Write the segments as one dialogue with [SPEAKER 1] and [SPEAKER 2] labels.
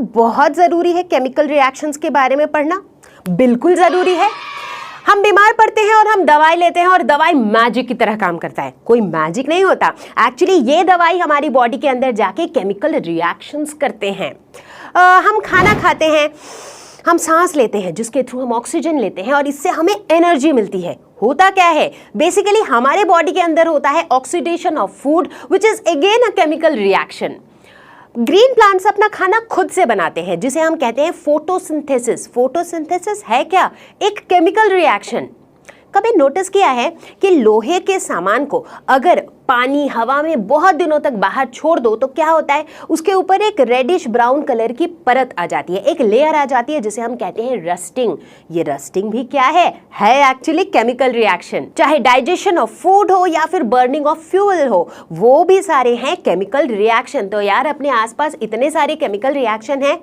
[SPEAKER 1] बहुत ज़रूरी है केमिकल रिएक्शंस के बारे में पढ़ना, बिल्कुल ज़रूरी है। हम बीमार पड़ते हैं और हम दवाई लेते हैं और दवाई मैजिक की तरह काम करता है। कोई मैजिक नहीं होता, एक्चुअली ये दवाई हमारी बॉडी के अंदर जाके केमिकल रिएक्शंस करते हैं। हम खाना खाते हैं, हम सांस लेते हैं जिसके थ्रू हम ऑक्सीजन लेते हैं और इससे हमें एनर्जी मिलती है। होता क्या है, बेसिकली हमारे बॉडी के अंदर होता है oxidation of food which is again a chemical reaction. Green plants अपना खाना खुद से बनाते हैं जिसे हम कहते हैं फोटोसिंथेसिस। फोटोसिंथेसिस है क्या? एक केमिकल रिएक्शन। कभी नोटिस किया है कि लोहे के सामान को अगर पानी हवा में बहुत दिनों तक बाहर छोड़ दो तो क्या होता है, उसके ऊपर एक रेडिश ब्राउन कलर की परत आ जाती है, एक लेयर आ जाती है जिसे हम कहते हैं रस्टिंग। ये रस्टिंग भी क्या है एक्चुअली केमिकल रिएक्शन। चाहे डाइजेशन ऑफ फूड हो या फिर बर्निंग ऑफ फ्यूल हो, वो भी सारे हैं केमिकल रिएक्शन। तो यार अपने आसपास इतने सारे केमिकल रिएक्शन हैं,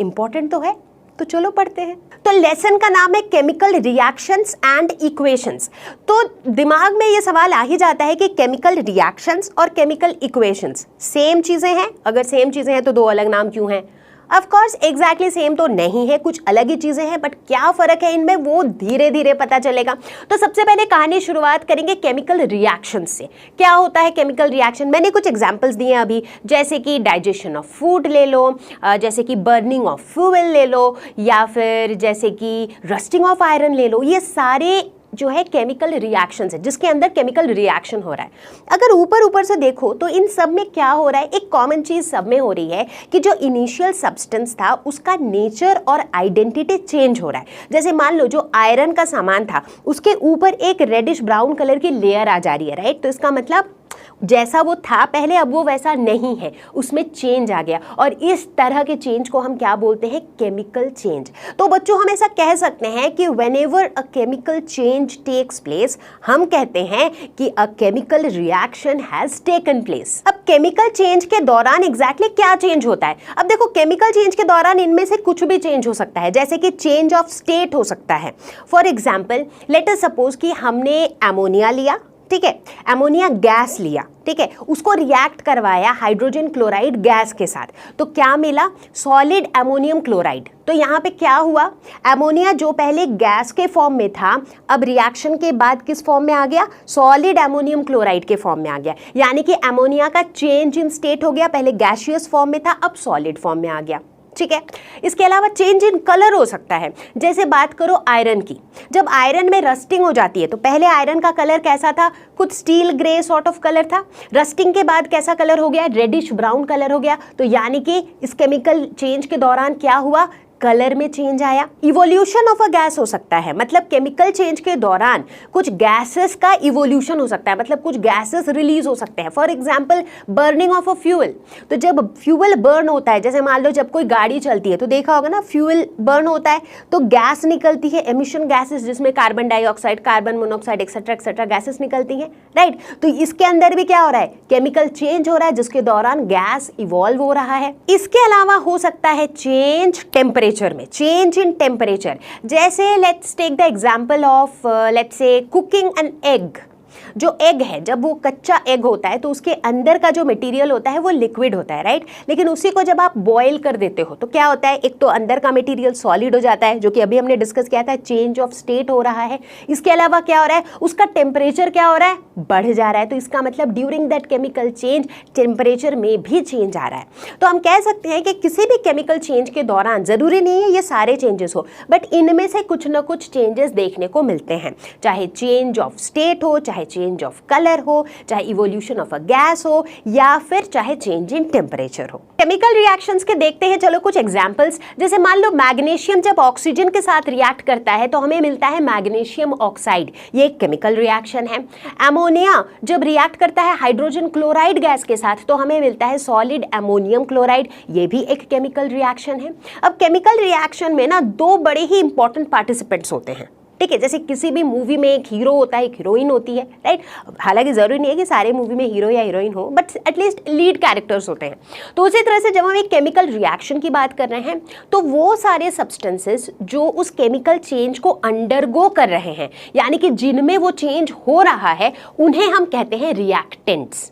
[SPEAKER 1] इंपॉर्टेंट तो है, तो चलो पढ़ते हैं। तो लेसन का नाम है केमिकल रिएक्शंस एंड इक्वेशंस। तो दिमाग में ये सवाल आ ही जाता है कि केमिकल रिएक्शंस और केमिकल इक्वेशंस सेम चीजें हैं? अगर सेम चीजें हैं तो दो अलग नाम क्यों हैं? ऑफ कोर्स एग्जैक्टली सेम तो नहीं है, कुछ अलग ही चीजें हैं, बट क्या फर्क है इनमें वो धीरे धीरे पता चलेगा। तो सबसे पहले कहानी शुरुआत करेंगे केमिकल रिएक्शन से। क्या होता है केमिकल रिएक्शन? मैंने कुछ एग्जांपल्स दिए अभी, जैसे कि डाइजेशन ऑफ फूड ले लो, जैसे कि बर्निंग ऑफ फ्यूल ले लो, या फिर जैसे कि रस्टिंग ऑफ आयरन ले लो। ये सारे जो है केमिकल रिएक्शंस है जिसके अंदर केमिकल रिएक्शन हो रहा है। अगर ऊपर ऊपर से देखो तो इन सब में क्या हो रहा है, एक कॉमन चीज सब में हो रही है कि जो इनिशियल सब्सटेंस था उसका नेचर और आइडेंटिटी चेंज हो रहा है। जैसे मान लो जो आयरन का सामान था उसके ऊपर एक रेडिश ब्राउन कलर की लेयर आ जा रही है, राइट? तो इसका मतलब जैसा वो था पहले अब वो वैसा नहीं है, उसमें चेंज आ गया। और इस तरह के चेंज को हम क्या बोलते हैं? Chemical change. तो बच्चों हम ऐसा कह सकते हैं कि whenever a chemical change takes place, हम कहते हैं कि a chemical reaction has taken place. अब केमिकल चेंज के दौरान एग्जैक्टली क्या चेंज होता है? अब देखो केमिकल चेंज के दौरान इनमें से कुछ भी चेंज हो सकता है, जैसे कि चेंज ऑफ स्टेट हो सकता है। For example let us suppose कि हमने एमोनिया लिया, ठीक है, एमोनिया गैस लिया, ठीक है, उसको रिएक्ट करवाया हाइड्रोजन क्लोराइड गैस के साथ, तो क्या मिला? Solid ammonium chloride. तो यहाँ पे क्या हुआ? एमोनिया जो पहले गैस के फॉर्म में था अब रिएक्शन के बाद किस फॉर्म में आ गया? सॉलिड एमोनियम क्लोराइड के फॉर्म में आ गया। यानी कि एमोनिया का चेंज इन स्टेट हो गया, पहले गैसियस फॉर्म में था अब सॉलिड फॉर्म में आ गया, ठीक है। इसके अलावा चेंज इन कलर हो सकता है। जैसे बात करो आयरन की, जब आयरन में रस्टिंग हो जाती है तो पहले आयरन का कलर कैसा था? कुछ steel grey sort of colour था। रस्टिंग के बाद कैसा कलर हो गया? रेडिश ब्राउन कलर हो गया। तो यानी कि इस केमिकल चेंज के दौरान क्या हुआ? कलर में चेंज आया। इवोल्यूशन ऑफ अ गैस हो सकता है, मतलब केमिकल चेंज के दौरान कुछ गैसेस का इवोल्यूशन हो सकता है, मतलब कुछ गैसेस रिलीज हो सकते हैं। For example burning of a fuel. तो जब फ्यूल बर्न होता है, जैसे मान लो जब कोई गाड़ी चलती है तो देखा होगा ना, फ्यूल बर्न होता है तो गैस निकलती है, एमिशन गैसेस, जिसमें carbon dioxide, carbon monoxide etcetera gases निकलती हैं, राइट? तो इसके अंदर भी क्या हो रहा है? केमिकल चेंज हो रहा है जिसके दौरान गैस इवॉल्व हो रहा है। इसके अलावा हो सकता है चेंज टेम्परेचर में, चेंज इन टेम्परेचर। जैसे let's take the example of let's say cooking an egg. जो एग है, जब वो कच्चा एग होता है तो उसके अंदर का जो मटेरियल होता है वो लिक्विड होता है, राइट? लेकिन उसी को जब आप बॉईल कर देते हो तो क्या होता है? एक तो अंदर का मटेरियल सॉलिड हो जाता है, जो कि अभी हमने डिस्कस किया था, चेंज ऑफ स्टेट हो रहा है। इसके अलावा क्या हो रहा है? उसका टेम्परेचर क्या हो रहा है? बढ़ जा रहा है। तो इसका मतलब during that chemical change temperature में भी चेंज आ रहा है। तो हम कह सकते हैं कि किसी भी केमिकल चेंज के दौरान, जरूरी नहीं है ये सारे चेंजेस हो, बट इनमें से कुछ ना कुछ चेंजेस देखने को मिलते हैं, चाहे चेंज ऑफ स्टेट हो, चाहे चेंज ऑफ कलर हो, चाहे इवोल्यूशन ऑफ अ गैस हो, या फिर चाहे चेंज इन टेम्परेचर हो। केमिकल रिएक्शंस के देखते हैं चलो कुछ एग्जांपल्स। जैसे मान लो मैग्नीशियम जब ऑक्सीजन के साथ रिएक्ट करता है तो हमें मिलता है मैग्नीशियम ऑक्साइड, ये एक केमिकल रिएक्शन है। एमोनिया जब रिएक्ट करता है हाइड्रोजन क्लोराइड गैस के साथ तो हमें मिलता है सॉलिड एमोनियम क्लोराइड, ये भी एक केमिकल रिएक्शन है। अब केमिकल रिएक्शन में ना दो बड़े ही इंपॉर्टेंट पार्टिसिपेंट्स होते हैं, ठीक है? जैसे किसी भी मूवी में एक हीरो होता है, एक हीरोइन होती है, राइट? हालांकि जरूरी नहीं है कि सारे मूवी में हीरो या हीरोइन हो, बट एटलीस्ट लीड कैरेक्टर्स होते हैं। तो उसी तरह से जब हम एक केमिकल रिएक्शन की बात कर रहे हैं तो वो सारे सब्सटेंसेस जो उस केमिकल चेंज को अंडरगो कर रहे हैं, यानी कि जिनमें वो चेंज हो रहा है, उन्हें हम कहते हैं रिएक्टेंट्स।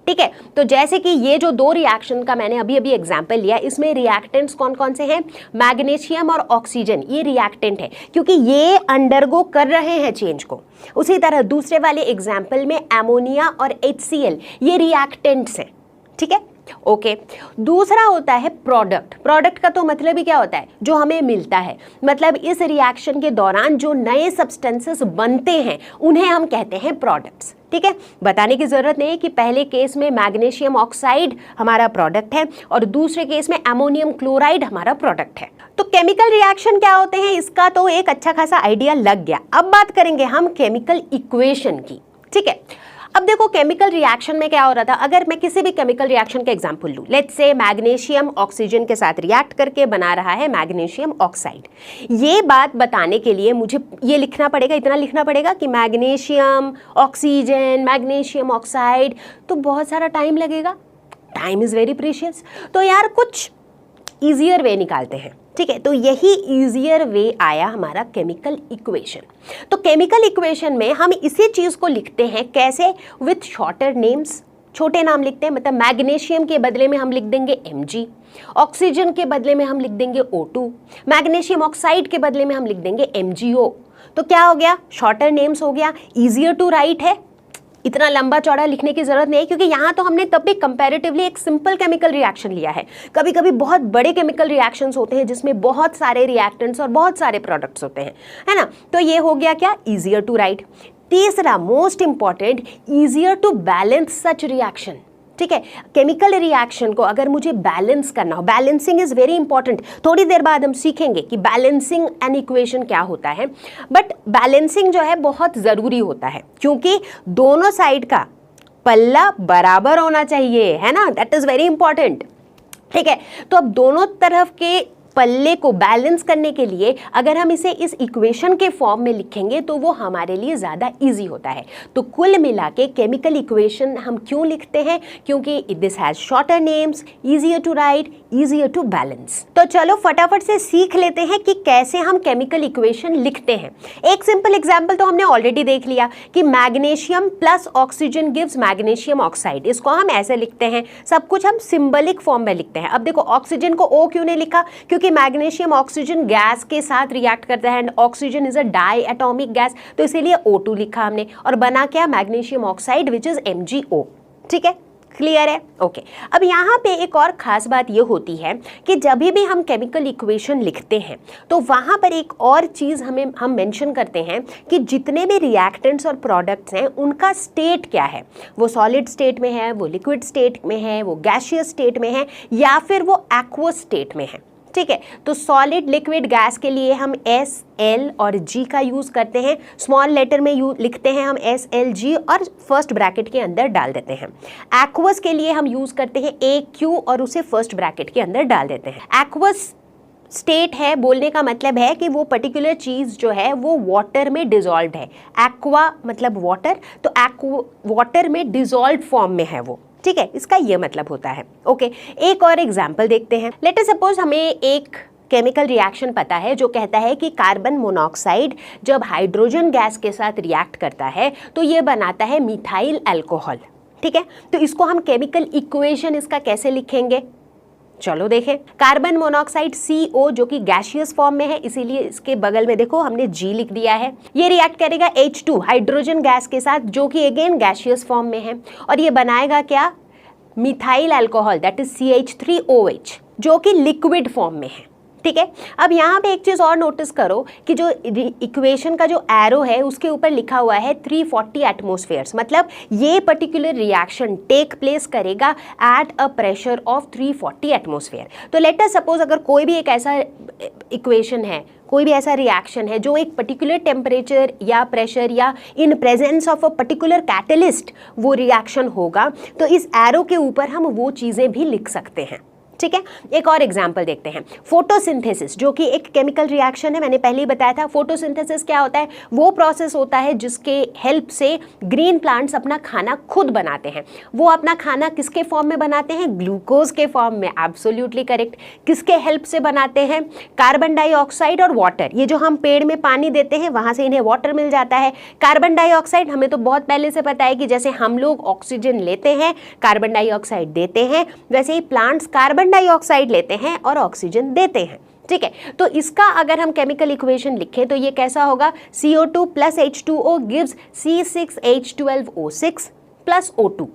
[SPEAKER 1] ठीक है। तो जैसे कि ये जो दो रिएक्शन का मैंने अभी अभी एग्जांपल लिया, इसमें रिएक्टेंट्स कौन कौन से हैं, मैग्नीशियम और ऑक्सीजन, ये रिएक्टेंट है क्योंकि ये अंडरगो कर रहे हैं चेंज को। उसी तरह दूसरे वाले एग्जाम्पल में एमोनिया और HCl, ये रिएक्टेंट्स हैं, ठीक है, ओके। दूसरा होता है प्रोडक्ट। प्रोडक्ट का तो मतलब ही क्या होता है, जो हमें मिलता है, मतलब इस रिएक्शन के दौरान जो नए सब्सटेंसेस बनते हैं उन्हें हम कहते हैं प्रोडक्ट्स, ठीक है। बताने की जरूरत नहीं कि पहले केस में मैग्नीशियम ऑक्साइड हमारा प्रोडक्ट है और दूसरे केस में अमोनियम क्लोराइड हमारा प्रोडक्ट है। तो केमिकल रिएक्शन क्या होते हैं, इसका तो एक अच्छा खासा आइडिया लग गया। अब बात करेंगे हम केमिकल इक्वेशन की, ठीक है। अब देखो केमिकल रिएक्शन में क्या हो रहा था, अगर मैं किसी भी केमिकल रिएक्शन का एग्जांपल लूं, लेट्स से मैग्नीशियम ऑक्सीजन के साथ रिएक्ट करके बना रहा है मैग्नीशियम ऑक्साइड। ये बात बताने के लिए मुझे ये लिखना पड़ेगा, इतना लिखना पड़ेगा कि मैग्नीशियम ऑक्सीजन मैग्नीशियम ऑक्साइड, तो बहुत सारा टाइम लगेगा, टाइम इज़ वेरी प्रीशियस। तो यार कुछ ईजियर वे निकालते हैं, ठीक है। तो यही ईजियर वे आया हमारा केमिकल इक्वेशन। तो केमिकल इक्वेशन में हम इसी चीज़ को लिखते हैं कैसे, विथ शॉर्टर नेम्स, छोटे नाम लिखते हैं। मतलब मैग्नीशियम के बदले में हम लिख देंगे Mg, ऑक्सीजन के बदले में हम लिख देंगे O2, मैग्नीशियम ऑक्साइड के बदले में हम लिख देंगे MgO। तो क्या हो गया, शॉर्टर नेम्स हो गया, ईजियर टू राइट है, इतना लंबा चौड़ा लिखने की जरूरत नहीं है क्योंकि यहाँ तो हमने तब भी कंपैरेटिवली एक सिंपल केमिकल रिएक्शन लिया है। कभी कभी बहुत बड़े केमिकल रिएक्शंस होते हैं जिसमें बहुत सारे रिएक्टेंट्स और बहुत सारे प्रोडक्ट्स होते हैं, है ना। तो ये हो गया क्या, ईजियर टू राइट। तीसरा most important, easier to balance such reaction, ठीक है। केमिकल रिएक्शन को अगर मुझे बैलेंस करना हो, बैलेंसिंग इज वेरी इंपॉर्टेंट, थोड़ी देर बाद हम सीखेंगे कि बैलेंसिंग एन इक्वेशन क्या होता है। बट बैलेंसिंग जो है बहुत ज़रूरी होता है क्योंकि दोनों साइड का पल्ला बराबर होना चाहिए, है ना, दैट इज़ वेरी इंपॉर्टेंट, ठीक है। तो अब दोनों तरफ के पल्ले को बैलेंस करने के लिए अगर हम इसे इस इक्वेशन के फॉर्म में लिखेंगे तो वो हमारे लिए ज़्यादा इजी होता है। तो कुल मिला के केमिकल इक्वेशन हम क्यों लिखते हैं, क्योंकि this has shorter names, easier to write, easier to balance. तो चलो फटाफट से सीख लेते हैं कि कैसे हम केमिकल इक्वेशन लिखते हैं। एक सिंपल एग्जाम्पल तो हमने ऑलरेडी देख लिया कि magnesium plus oxygen gives magnesium oxide, इसको हम ऐसे लिखते हैं, सब कुछ हम सिंबलिक फॉर्म में लिखते हैं। अब देखो ऑक्सीजन को O क्यों नहीं लिखा, क्योंकि मैग्नीशियम ऑक्सीजन गैस के साथ रिएक्ट करता है and oxygen is a diatomic gas, तो इसीलिए O2 लिखा हमने, और बना क्या, magnesium oxide which is MgO, ठीक है, क्लियर है, ओके। अब यहाँ पे एक और ख़ास बात ये होती है कि जब भी हम केमिकल इक्वेशन लिखते हैं तो वहाँ पर एक और चीज़ हम मेंशन करते हैं कि जितने भी रिएक्टेंट्स और प्रोडक्ट्स हैं उनका स्टेट क्या है, वो सॉलिड स्टेट में है, वो लिक्विड स्टेट में है, वो गैसियस स्टेट में है, या फिर वो एक्वस स्टेट में है, ठीक है। तो सॉलिड लिक्विड गैस के लिए हम S, L और G का यूज़ करते हैं, स्मॉल लेटर में लिखते हैं हम S, L, G और फर्स्ट ब्रैकेट के अंदर डाल देते हैं। एक्वस के लिए हम यूज़ करते हैं A, Q और उसे फर्स्ट ब्रैकेट के अंदर डाल देते हैं। एक्वस स्टेट है, बोलने का मतलब है कि वो पर्टिकुलर चीज़ जो है वो वाटर में डिजॉल्व है। एक्वा मतलब वाटर, तो वाटर में डिजॉल्व फॉर्म में है वो, ठीक है, इसका ये मतलब होता है, ओके। एक और एग्जाम्पल देखते हैं। लेट अस सपोज हमें एक केमिकल रिएक्शन पता है जो कहता है कि कार्बन मोनोऑक्साइड जब हाइड्रोजन गैस के साथ रिएक्ट करता है तो ये बनाता है मिथाइल अल्कोहल, ठीक है। तो इसको हम केमिकल इक्वेशन इसका कैसे लिखेंगे, चलो देखें। कार्बन मोनोऑक्साइड CO जो कि गैसियस फॉर्म में है, इसीलिए इसके बगल में देखो हमने G लिख दिया है। ये रिएक्ट करेगा H2 हाइड्रोजन गैस के साथ जो कि अगेन गैसियस फॉर्म में है, और ये बनाएगा क्या, methyl alcohol, that is CH3OH जो कि लिक्विड फॉर्म में है, ठीक है। अब यहाँ पे एक चीज़ और नोटिस करो कि जो इक्वेशन का जो एरो है उसके ऊपर लिखा हुआ है 340 एटमॉस्फेयर्स, मतलब ये पर्टिकुलर रिएक्शन टेक प्लेस करेगा at a pressure of 340 atmosphere. तो लेट अस सपोज अगर कोई भी एक ऐसा इक्वेशन है, कोई भी ऐसा रिएक्शन है जो एक पर्टिकुलर टेम्परेचर या प्रेशर या in presence of a particular catalyst वो रिएक्शन होगा, तो इस एरो के ऊपर हम वो चीज़ें भी लिख सकते हैं, ठीक है, एक और एग्जाम्पल देखते हैं, फोटोसिंथेसिस, जो कि एक केमिकल रिएक्शन है। मैंने पहले ही बताया था फोटोसिंथेसिस क्या होता है, वो प्रोसेस होता है जिसके हेल्प से ग्रीन प्लांट्स अपना खाना खुद बनाते हैं। वो अपना खाना किसके फॉर्म में बनाते हैं, ग्लूकोज के फॉर्म में, एब्सोल्युटली करेक्ट। किसके हेल्प से बनाते हैं, कार्बन डाइऑक्साइड और वाटर। ये जो हम पेड़ में पानी देते हैं वहां से इन्हें वाटर मिल जाता है। कार्बन डाइऑक्साइड हमें तो बहुत पहले से पता है कि जैसे हम लोग ऑक्सीजन लेते हैं, कार्बन डाइऑक्साइड देते हैं, वैसे ही प्लांट्स कार्बन डाइऑक्साइड लेते हैं और ऑक्सीजन देते हैं। ठीक है, तो इसका अगर हम केमिकल इक्वेशन लिखें तो ये कैसा होगा, CO2 plus H2O gives C6H12O6 plus O2।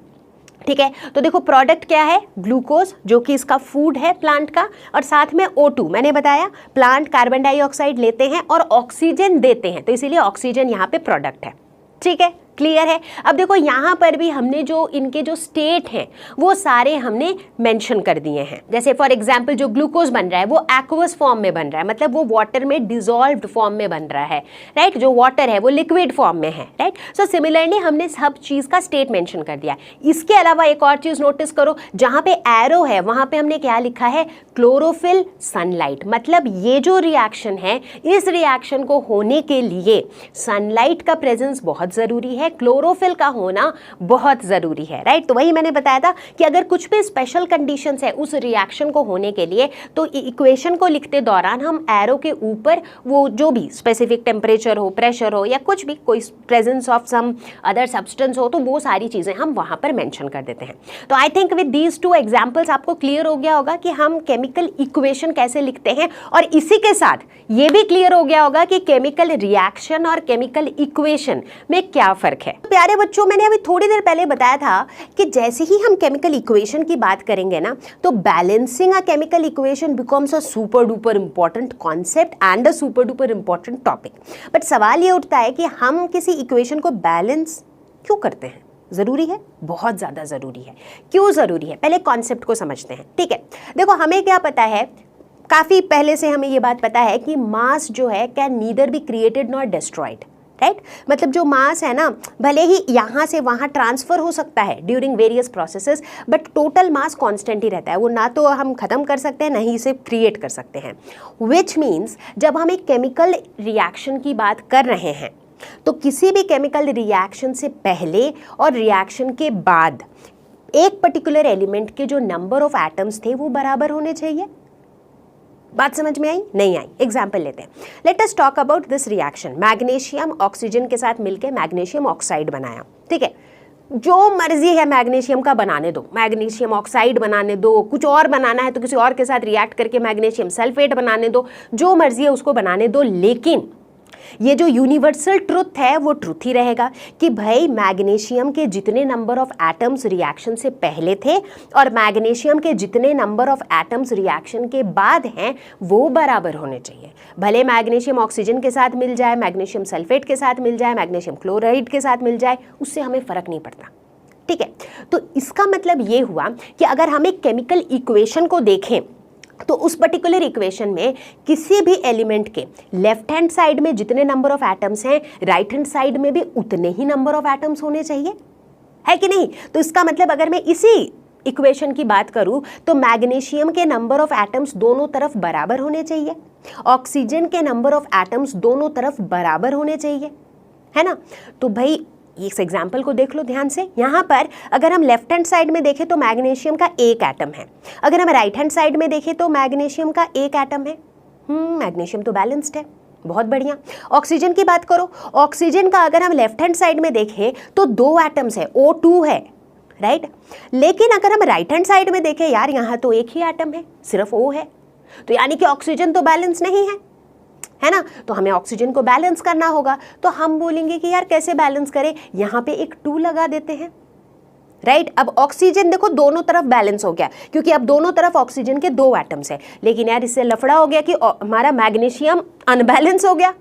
[SPEAKER 1] ठीक है, तो देखो प्रोडक्ट क्या है, ग्लूकोज, जो कि इसका फूड है प्लांट का, और साथ में O2। मैंने बताया प्लांट कार्बन डाइऑक्साइड लेते हैं और ऑक्सीजन देते हैं, तो इसीलिए ऑक्सीजन यहाँ पे प्रोडक्ट है। ठीक है, क्लियर है। अब देखो यहाँ पर भी हमने जो इनके जो स्टेट हैं वो सारे हमने मेंशन कर दिए हैं। जैसे फॉर एग्जांपल जो ग्लूकोज बन रहा है वो एक्वस फॉर्म में बन रहा है, मतलब वो वाटर में डिसॉल्व्ड फॉर्म में बन रहा है, राइट। जो वाटर है वो लिक्विड फॉर्म में है, राइट। सो सिमिलरली हमने सब चीज़ का स्टेट मेंशन कर दिया। इसके अलावा एक और चीज़ नोटिस करो, जहाँ पे एरो है वहाँ पे हमने क्या लिखा है, क्लोरोफिल सनलाइट। मतलब ये जो रिएक्शन है, इस रिएक्शन को होने के लिए सनलाइट का प्रेजेंस बहुत ज़रूरी है, क्लोरोफिल का होना बहुत ज़रूरी है, राइट। तो वही मैंने बताया था कि अगर कुछ भी स्पेशल कंडीशंस है उस रिएक्शन को होने के लिए, तो इक्वेशन को लिखते दौरान हम एरो के ऊपर वो जो भी स्पेसिफिक टेम्परेचर हो, प्रेशर हो, या कुछ भी कोई presence of some other substance हो, तो वो सारी चीज़ें हम वहाँ पर मेंशन कर देते हैं। तो I think with these two examples आपको क्लियर हो गया होगा कि हम केमिकल इक्वेशन कैसे लिखते हैं, और इसी के साथ ये भी क्लियर हो गया होगा कि केमिकल रिएक्शन और केमिकल इक्वेशन में क्या फ़र्क है। प्यारे बच्चों, मैंने अभी थोड़ी देर पहले बताया था कि जैसे ही हम केमिकल इक्वेशन की बात करेंगे ना, तो balancing a chemical equation becomes a super duper important concept and a super duper important topic. But सवाल ये उठता है कि हम किसी इक्वेशन को बैलेंस क्यों करते हैं? ज़रूरी है, बहुत ज़्यादा ज़रूरी है। क्यों ज़रूरी है, पहले कॉन्सेप्ट को समझते हैं। ठीक है, देखो हमें क्या पता है, काफ़ी पहले से हमें ये बात पता है कि मास जो है can neither be created not destroyed, right. मतलब जो मास है ना, भले ही यहाँ से वहाँ ट्रांसफ़र हो सकता है during various processes, but total mass constant ही रहता है। वो ना तो हम ख़त्म कर सकते हैं, ना ही इसे क्रिएट कर सकते हैं। विच मीन्स जब हम एक केमिकल रिएक्शन की बात कर रहे हैं, तो किसी भी केमिकल रिएक्शन से पहले और रिएक्शन के बाद एक पर्टिकुलर एलिमेंट के जो नंबर ऑफ एटम्स थे वो बराबर होने चाहिए। बात समझ में आई, नहीं आई? एग्जाम्पल लेते हैं। Let us talk about this reaction. Magnesium oxygen के साथ मिलकर मैग्नीशियम ऑक्साइड बनाया। ठीक है, जो मर्जी है मैग्नीशियम का बनाने दो, मैग्नीशियम ऑक्साइड बनाने दो, कुछ और बनाना है तो किसी और के साथ रिएक्ट करके मैग्नीशियम सल्फेट बनाने दो, जो मर्जी है उसको बनाने दो। लेकिन ये जो यूनिवर्सल ट्रुथ है वो ट्रुथ ही रहेगा कि भाई मैग्नीशियम के जितने नंबर ऑफ एटम्स रिएक्शन से पहले थे और मैग्नीशियम के जितने नंबर ऑफ एटम्स रिएक्शन के बाद हैं वो बराबर होने चाहिए। भले मैग्नीशियम ऑक्सीजन के साथ मिल जाए, मैग्नीशियम सल्फेट के साथ मिल जाए, मैग्नीशियम क्लोराइड के साथ मिल जाए, उससे हमें फ़र्क नहीं पड़ता। ठीक है, तो इसका मतलब ये हुआ कि अगर हम एक केमिकल इक्वेशन को देखें तो उस पर्टिकुलर इक्वेशन में किसी भी एलिमेंट के लेफ्ट हैंड साइड में जितने नंबर ऑफ एटम्स हैं, राइट हैंड साइड में भी उतने ही नंबर ऑफ एटम्स होने चाहिए, है कि नहीं? तो इसका मतलब अगर मैं इसी इक्वेशन की बात करूं तो मैग्नीशियम के नंबर ऑफ एटम्स दोनों तरफ बराबर होने चाहिए, ऑक्सीजन के नंबर ऑफ एटम्स दोनों तरफ बराबर होने चाहिए, है ना? तो भाई इस एग्जाम्पल को देख लो ध्यान से। यहाँ पर अगर हम लेफ्ट हैंड साइड में देखें तो मैग्नीशियम का एक एटम है, अगर हम राइट हैंड साइड में देखें तो मैग्नीशियम का एक एटम है। मैग्नीशियम तो बैलेंस्ड है, बहुत बढ़िया। ऑक्सीजन की बात करो, ऑक्सीजन का अगर हम लेफ्ट हैंड साइड में देखें तो 2 एटम्स है, O2 है, राइट। लेकिन अगर हम राइट हैंड साइड में देखें, यार यहाँ तो एक ही एटम है, सिर्फ O है, तो यानी कि ऑक्सीजन तो बैलेंस नहीं है ना? तो हमें ऑक्सीजन को बैलेंस करना होगा। तो हम बोलेंगे कि यार कैसे बैलेंस करें, यहाँ पे एक 2 लगा देते हैं, राइट। अब ऑक्सीजन देखो दोनों तरफ बैलेंस हो गया, क्योंकि अब दोनों तरफ ऑक्सीजन के 2 एटम्स है। लेकिन यार इससे लफड़ा हो गया कि हमारा मैग्नीशियम अनबैलेंस हो गया,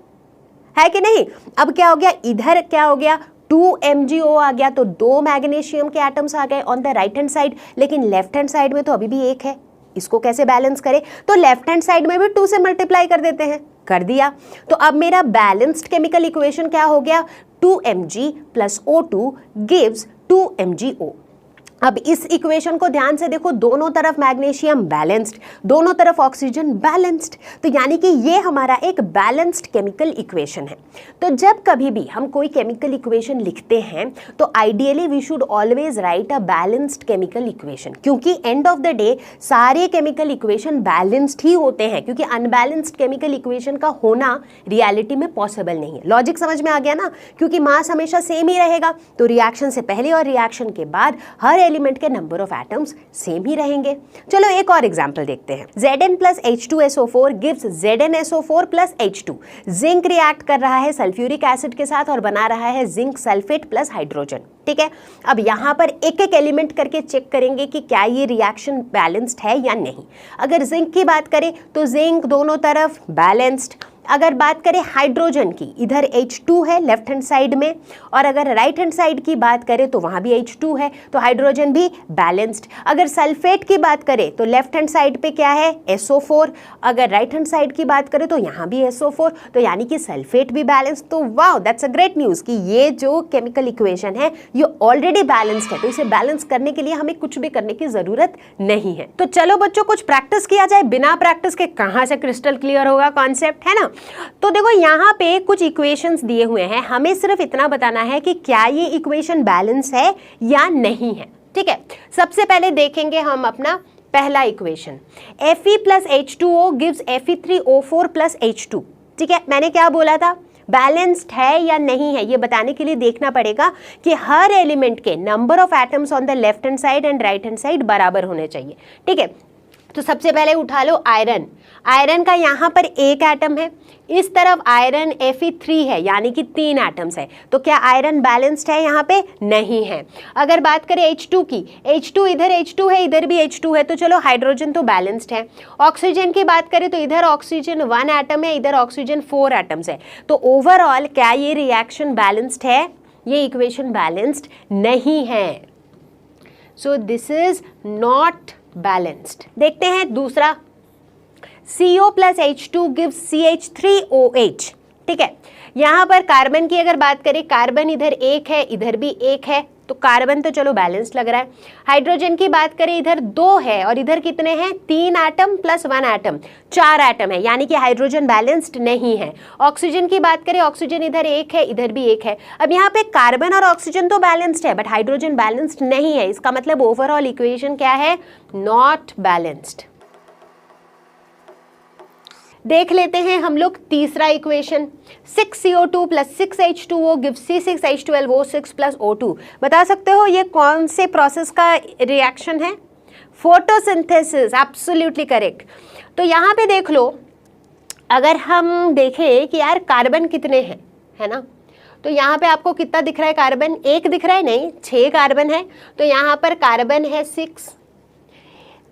[SPEAKER 1] है कि नहीं? अब क्या हो गया, इधर क्या हो गया, 2 MgO आ गया, तो 2 मैग्नीशियम के एटम्स आ गए on the right hand side, लेकिन लेफ्ट हैंड साइड में तो अभी भी 1 है। इसको कैसे बैलेंस करें? तो लेफ्ट हैंड साइड में भी 2 से मल्टीप्लाई कर देते हैं, कर दिया। तो अब मेरा बैलेंस्ड केमिकल इक्वेशन क्या हो गया, 2Mg + O2 गिव्स 2MgO। अब इस इक्वेशन को ध्यान से देखो, दोनों तरफ मैग्नीशियम बैलेंस्ड, दोनों तरफ ऑक्सीजन बैलेंस्ड, तो यानी कि ये हमारा एक बैलेंस्ड केमिकल इक्वेशन है। तो जब कभी भी हम कोई केमिकल इक्वेशन लिखते हैं तो ideally we should always write a balanced chemical equation, क्योंकि एंड ऑफ द डे सारे केमिकल इक्वेशन बैलेंस्ड ही होते हैं, क्योंकि अनबैलेंस्ड केमिकल इक्वेशन का होना रियलिटी में पॉसिबल नहीं है। लॉजिक समझ में आ गया ना, क्योंकि मास हमेशा सेम ही रहेगा, तो रिएक्शन से पहले और रिएक्शन के बाद हर एलिमेंट के नंबर ऑफ एटम्स सेम ही रहेंगे। चलो एक और एग्जांपल देखते हैं। Zn plus H2SO4 gives ZnSO4 plus H2। Zinc react कर रहा है सल्फ्यूरिक एसिड के साथ और बना रहा है जिंक सल्फेट प्लस हाइड्रोजन, ठीक है। अब यहाँ पर एक एक एलिमेंट करके चेक करेंगे कि क्या ये रिएक्शन बैलेंस्ड है या नहीं। अगर जिंक की बात करें तो जिंक दोनों तरफ बैलेंस्ड। अगर बात करें हाइड्रोजन की, इधर H2 है लेफ्ट हैंड साइड में, और अगर राइट हैंड साइड की बात करें तो वहाँ भी H2 है, तो हाइड्रोजन भी बैलेंस्ड। अगर सल्फेट की बात करें तो लेफ्ट हैंड साइड पे क्या है, SO4, अगर राइट हैंड साइड की बात करें तो यहाँ भी SO4, तो यानी कि सल्फेट भी बैलेंस्ड। तो wow, that's a great news कि ये जो केमिकल इक्वेशन है ये ऑलरेडी बैलेंस्ड है, तो इसे बैलेंस करने के लिए हमें कुछ भी करने की ज़रूरत नहीं है। तो चलो बच्चों, कुछ प्रैक्टिस किया जाए। बिना प्रैक्टिस के कहाँ से क्रिस्टल क्लियर होगा कॉन्सेप्ट, है ना। तो देखो यहाँ पे कुछ इक्वेशंस दिए हुए हैं, हमें सिर्फ इतना बताना है कि क्या ये इक्वेशन बैलेंस है या नहीं है, ठीक है। सबसे पहले देखेंगे हम अपना पहला equation, Fe plus H2O gives Fe3O4 plus H2, ठीक है। मैंने क्या बोला था, बैलेंस्ड है या नहीं है, ये बताने के लिए देखना पड़ेगा कि हर एलिमेंट के number of atoms on the left hand side and right hand side बराबर होने चाहिए, ठीक है। तो सबसे पहले उठा लो आयरन। आयरन का यहाँ पर एक एटम है, इस तरफ आयरन Fe3 है, यानी कि 3 एटम्स है, तो क्या आयरन बैलेंस्ड है, यहाँ पे नहीं है। अगर बात करें H2 की, H2 इधर H2 है, इधर भी H2 है, तो चलो हाइड्रोजन तो बैलेंस्ड है। ऑक्सीजन की बात करें तो इधर ऑक्सीजन 1 एटम है, इधर ऑक्सीजन 4 एटम्स है, तो ओवरऑल क्या ये रिएक्शन बैलेंस्ड है, ये इक्वेशन बैलेंस्ड नहीं है। So this is not balanced. देखते हैं दूसरा, CO plus H2 gives CH3OH, ठीक है। यहाँ पर कार्बन की अगर बात करें, कार्बन इधर एक है, इधर भी एक है, तो कार्बन तो चलो बैलेंस्ड लग रहा है। हाइड्रोजन की बात करें, इधर 2 है और इधर कितने हैं, 3 एटम प्लस 1 एटम, 4 एटम है, यानी कि हाइड्रोजन बैलेंस्ड नहीं है। ऑक्सीजन की बात करें, ऑक्सीजन इधर एक है, इधर भी एक है। अब यहाँ पे कार्बन और ऑक्सीजन तो बैलेंस्ड है, बट हाइड्रोजन बैलेंस्ड नहीं है, इसका मतलब ओवरऑल इक्वेशन क्या है, नॉट बैलेंस्ड। देख लेते हैं हम लोग तीसरा equation, 6CO2 plus 6H2O gives C6H12O6 plus O2। बता सकते हो ये कौन से प्रोसेस का रिएक्शन है, फोटोसिंथेसिस, एब्सोल्युटली करेक्ट। तो यहाँ पे देख लो, अगर हम देखें कि यार कार्बन कितने हैं, है ना, तो यहाँ पे आपको कितना दिख रहा है, कार्बन एक दिख रहा है, नहीं 6 कार्बन है, तो यहाँ पर कार्बन है 6,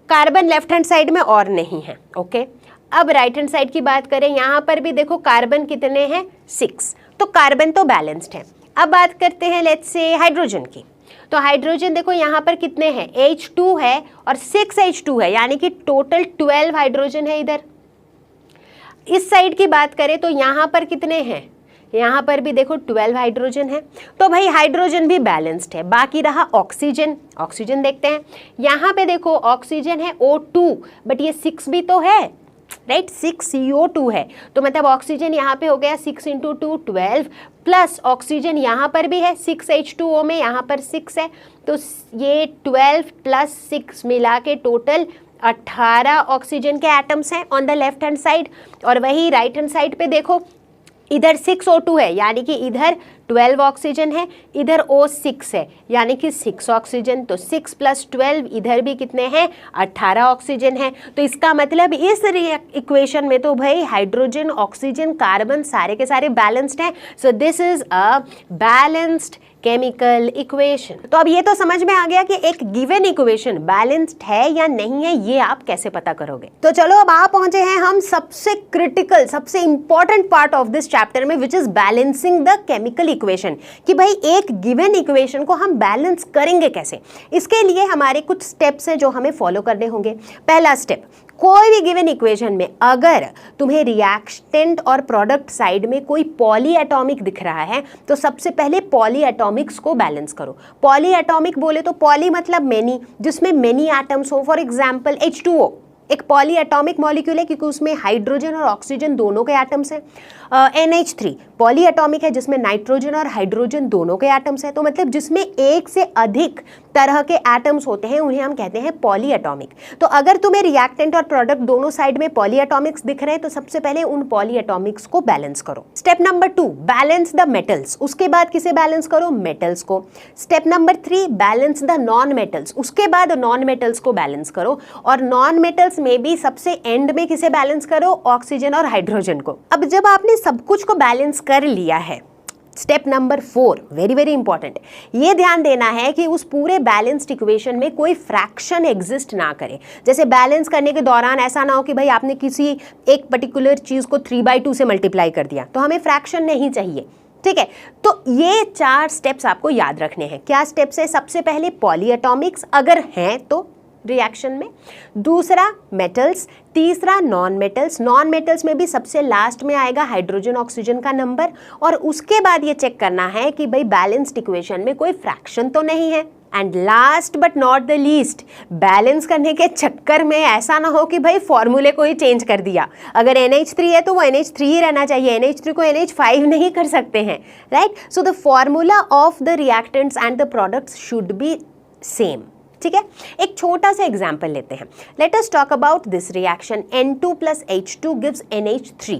[SPEAKER 1] कार्बन लेफ्ट हैंड साइड में और नहीं है, ओके। अब राइट हैंड साइड की बात करें, यहाँ पर भी देखो कार्बन कितने हैं, 6, तो कार्बन तो बैलेंस्ड है। अब बात करते हैं लेट्स से हाइड्रोजन की, तो हाइड्रोजन देखो यहाँ पर कितने हैं, H2 है और 6H2 है, यानी कि टोटल 12 हाइड्रोजन है इधर। इस साइड की बात करें तो यहाँ पर कितने हैं, यहाँ पर भी देखो 12 हाइड्रोजन है, तो भाई हाइड्रोजन भी बैलेंस्ड है। बाकी रहा ऑक्सीजन, ऑक्सीजन देखते हैं, यहाँ पे देखो ऑक्सीजन है O2, बट ये 6 भी तो है, राइट, 6CO2 है, तो मतलब ऑक्सीजन यहाँ पे हो गया 6 × 2 12, प्लस ऑक्सीजन यहाँ पर भी है 6H2O में, यहाँ पर 6 है, तो ये 12 प्लस 6 मिला के टोटल 18 ऑक्सीजन के एटम्स हैं on the left hand side. और वही राइट हैंड साइड पे देखो, इधर 6O2 है, यानी कि इधर 12 ऑक्सीजन है, इधर O6 है, यानी कि 6 ऑक्सीजन, तो 6 + 12 इधर भी कितने हैं, 18 ऑक्सीजन है। तो इसका मतलब इस इक्वेशन में तो भाई हाइड्रोजन, ऑक्सीजन, कार्बन सारे के सारे बैलेंस्ड हैं। So this is a balanced chemical equation. तो अब ये तो समझ में आ गया कि एक गिवन इक्वेशन बैलेंस्ड है या नहीं है, ये आप कैसे पता करोगे। तो चलो अब आप पहुंचे हैं हम सबसे क्रिटिकल, सबसे important part of this chapter में, which is balancing the chemical equation, कि भाई एक गिवन इक्वेशन को हम बैलेंस करेंगे कैसे। इसके लिए हमारे कुछ स्टेप्स हैं जो हमें फॉलो करने होंगे। पहला स्टेप, कोई भी गिवन इक्वेशन में अगर तुम्हें रिएक्टेंट और प्रोडक्ट साइड में कोई पॉली एटॉमिक दिख रहा है तो सबसे पहले पॉली एटॉमिक्स को बैलेंस करो। पॉली एटॉमिक बोले तो पॉली मतलब मेनी, जिसमें मेनी एटम्स हो। फॉर एग्जाम्पल H2O एक पॉली एटॉमिक मॉलिक्यूल है क्योंकि उसमें हाइड्रोजन और ऑक्सीजन दोनों के एटम्स हैं। NH3 पॉली एटॉमिक है जिसमें नाइट्रोजन और हाइड्रोजन दोनों के एटम्स हैं। तो मतलब जिसमें एक से अधिक तरह के एटम्स होते हैं उन्हें हम कहते हैं पॉली एटॉमिक। तो अगर तुम्हें रिएक्टेंट और प्रोडक्ट दोनों साइड में पॉली एटॉमिक्स दिख रहे हैं तो सबसे पहले उन पॉली एटॉमिक्स को बैलेंस करो। Step number 2 balance the metals. उसके बाद किसे बैलेंस करो? मेटल्स को। Step number 3 balance the non metals. उसके बाद नॉन मेटल्स को बैलेंस करो और नॉन मेटल्स में भी सबसे एंड में किसे बैलेंस करो? ऑक्सीजन और हाइड्रोजन को। अब जब आपने सब कुछ को बैलेंस कर लिया है, step number 4 very very important, ये ध्यान देना है कि उस पूरे बैलेंस्ड इक्वेशन में कोई फ्रैक्शन एग्जिस्ट ना करे। जैसे बैलेंस करने के दौरान ऐसा ना हो कि भाई आपने किसी एक पर्टिकुलर चीज को 3/2 से मल्टीप्लाई कर दिया, तो हमें फ्रैक्शन नहीं चाहिए। ठीक है, तो ये 4 स्टेप्स आपको याद रखने हैं। क्या स्टेप्स है? सबसे पहले पॉली एटॉमिक्स अगर हैं तो रिएक्शन में, दूसरा मेटल्स, तीसरा नॉन मेटल्स। नॉन मेटल्स में भी सबसे लास्ट में आएगा हाइड्रोजन ऑक्सीजन का नंबर, और उसके बाद ये चेक करना है कि भाई बैलेंस्ड इक्वेशन में कोई फ्रैक्शन तो नहीं है। And last but not the least, balance करने के चक्कर में ऐसा ना हो कि भाई फॉर्मूले को ही चेंज कर दिया। अगर NH3 है तो वो NH3 ही रहना चाहिए, NH3 को NH5 नहीं कर सकते हैं, right? So the formula of the reactants and the products should be same. ठीक है, एक छोटा सा एग्जाम्पल लेते हैं। Let us talk about this reaction N2 + H2 gives NH3।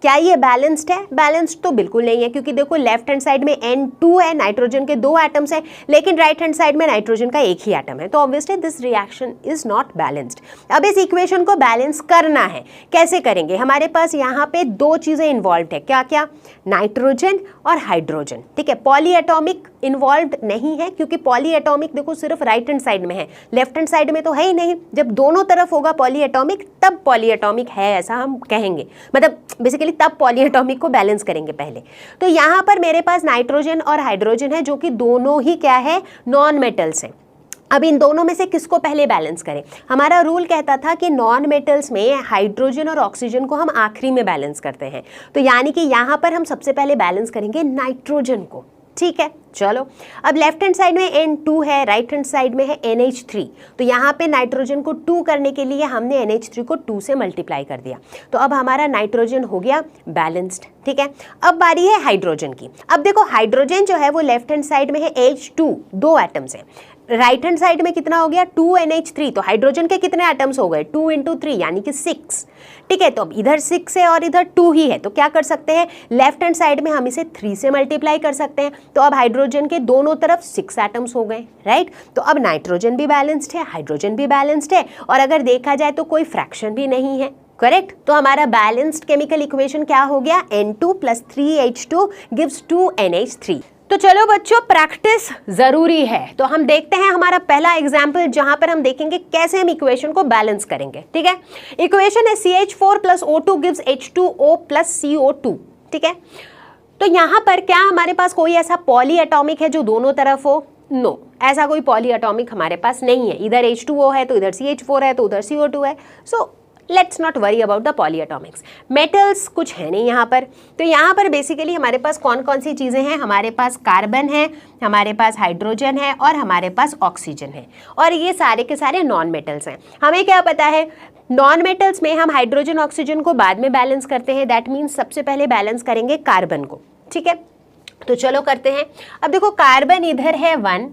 [SPEAKER 1] क्या ये बैलेंस्ड है? बैलेंस्ड तो बिल्कुल नहीं है, क्योंकि देखो लेफ्ट हैंड साइड में N2 है, नाइट्रोजन के 2 एटम्स हैं, लेकिन राइट हैंड साइड में नाइट्रोजन का एक ही एटम है। तो obviously this reaction is not balanced. अब इस इक्वेशन को बैलेंस करना है, कैसे करेंगे? हमारे पास यहाँ पे 2 चीजें इन्वॉल्व है। क्या क्या? नाइट्रोजन और हाइड्रोजन। ठीक है, पॉली एटॉमिक इन्वॉल्व नहीं है, क्योंकि पॉली एटॉमिक देखो सिर्फ राइट हैंड साइड में है, लेफ्ट हैंड साइड में तो है ही नहीं। जब दोनों तरफ होगा पॉली एटॉमिक तब पॉली एटॉमिक है, ऐसा हम कहेंगे। मतलब बेसिकली तब पॉली एटॉमिक को बैलेंस करेंगे पहले। तो यहाँ पर मेरे पास नाइट्रोजन और हाइड्रोजन है, जो कि दोनों ही क्या है? नॉन मेटल्स हैं। अब इन दोनों में से किसको पहले बैलेंस करें? हमारा रूल कहता था कि नॉन मेटल्स में हाइड्रोजन और ऑक्सीजन को हम आखिरी में बैलेंस करते हैं। तो यानी कि यहाँ पर हम सबसे पहले बैलेंस करेंगे नाइट्रोजन को। ठीक है, चलो अब लेफ्ट हैंड साइड में N2 है, राइट हैंड साइड में है NH3। तो यहाँ पे नाइट्रोजन को 2 करने के लिए हमने NH3 को 2 से मल्टीप्लाई कर दिया। तो अब हमारा नाइट्रोजन हो गया बैलेंस्ड। ठीक है, अब बारी है हाइड्रोजन की। अब देखो हाइड्रोजन जो है वो लेफ्ट हैंड साइड में है H2, 2 एटम्स हैं। राइट हैंड साइड में कितना हो गया? 2NH3। तो हाइड्रोजन के कितने एटम्स हो गए? 2 × 3 यानी कि 6। ठीक है, तो अब इधर 6 है और इधर 2 ही है, तो क्या कर सकते हैं? लेफ्ट हैंड साइड में हम इसे 3 से मल्टीप्लाई कर सकते हैं। तो अब हाइड्रोजन के दोनों तरफ 6 एटम्स हो गए, राइट? तो अब नाइट्रोजन भी बैलेंस्ड है, हाइड्रोजन भी बैलेंस्ड है, और अगर देखा जाए तो कोई फ्रैक्शन भी नहीं है। करेक्ट? तो हमारा बैलेंस्ड केमिकल इक्वेशन क्या हो गया? N2 + 3H2 gives 2NH3। तो चलो बच्चों, प्रैक्टिस जरूरी है। तो हम देखते हैं हमारा पहला एग्जाम्पल, जहां पर हम देखेंगे कैसे हम इक्वेशन को बैलेंस करेंगे। ठीक है, इक्वेशन है CH4 + O2 gives H2O + CO2। ठीक है, तो यहां पर क्या हमारे पास कोई ऐसा पॉली एटॉमिक है जो दोनों तरफ हो? नो, ऐसा कोई पॉली एटॉमिक हमारे पास नहीं है। इधर H2O है तो इधर CH4 है तो उधर CO2 है। So let's not worry about the poly Atomics. Metals कुछ है नहीं यहाँ पर। तो यहाँ पर बेसिकली हमारे पास कौन कौन सी चीज़ें हैं? हमारे पास कार्बन है, हमारे पास हाइड्रोजन है और हमारे पास ऑक्सीजन है, और ये सारे के सारे नॉन मेटल्स हैं। हमें क्या पता है? नॉन मेटल्स में हम हाइड्रोजन ऑक्सीजन को बाद में बैलेंस करते हैं। दैट मीन्स सबसे पहले बैलेंस करेंगे कार्बन को। ठीक है, तो चलो करते हैं। अब देखो कार्बन इधर है 1,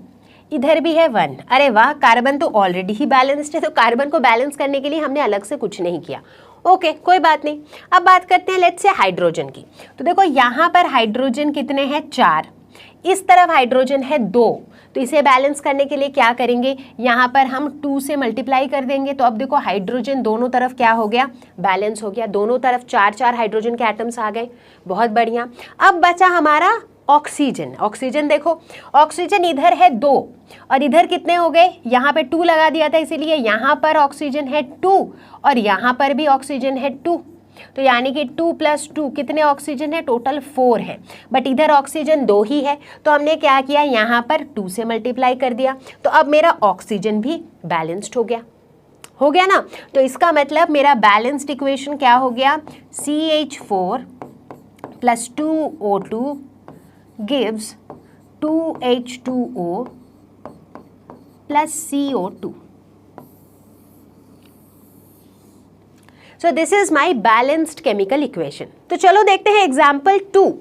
[SPEAKER 1] इधर भी है 1। अरे वाह, कार्बन तो ऑलरेडी ही बैलेंस्ड है, तो कार्बन को बैलेंस करने के लिए हमने अलग से कुछ नहीं किया। ओके, कोई बात नहीं। अब बात करते हैं लेट्स से हाइड्रोजन की। तो देखो यहाँ पर हाइड्रोजन कितने हैं? 4। इस तरफ हाइड्रोजन है 2। तो इसे बैलेंस करने के लिए क्या करेंगे? यहाँ पर हम 2 से मल्टीप्लाई कर देंगे। तो अब देखो हाइड्रोजन दोनों तरफ क्या हो गया? बैलेंस हो गया। दोनों तरफ 4 हाइड्रोजन के एटम्स आ गए। बहुत बढ़िया। अब बचा हमारा ऑक्सीजन। ऑक्सीजन देखो, ऑक्सीजन इधर है 2 और इधर कितने हो गए? यहाँ पे 2 लगा दिया था, इसीलिए यहाँ पर ऑक्सीजन है 2 और यहाँ पर भी ऑक्सीजन है 2। तो यानी कि 2 + 2 कितने ऑक्सीजन है? टोटल 4 है। बट इधर ऑक्सीजन 2 ही है, तो हमने क्या किया? यहाँ पर 2 से मल्टीप्लाई कर दिया। तो अब मेरा ऑक्सीजन भी बैलेंस्ड हो गया। हो गया ना। तो इसका मतलब मेरा बैलेंस्ड इक्वेशन क्या हो गया, CH4 plus 2O2 gives 2H2O plus CO2. So this is my balanced chemical equation. तो चलो देखते हैं एग्जाम्पल 2।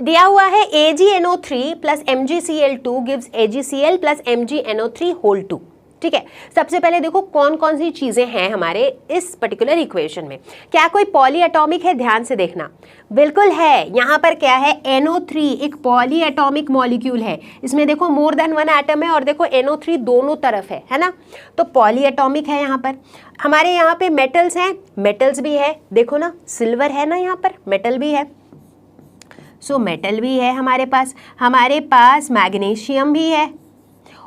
[SPEAKER 1] दिया हुआ है AgNO3 plus MgCl2 gives AgCl plus MgNO3 whole 2। ठीक है, सबसे पहले देखो कौन कौन सी चीजें हैं हमारे इस पर्टिकुलर इक्वेशन में। क्या कोई पॉली एटॉमिक है, ध्यान से देखना, बिल्कुल है। यहाँ पर क्या है, NO3 एक पॉली एटॉमिक मॉलिक्यूल है, इसमें देखो मोर देन वन एटम है और देखो NO3 दोनों तरफ है ना, तो पॉली एटॉमिक है। यहाँ पर हमारे यहाँ पे मेटल्स हैं, मेटल्स भी है, देखो ना सिल्वर है ना, यहाँ पर मेटल भी है, सो मेटल भी है हमारे पास मैग्नीशियम भी है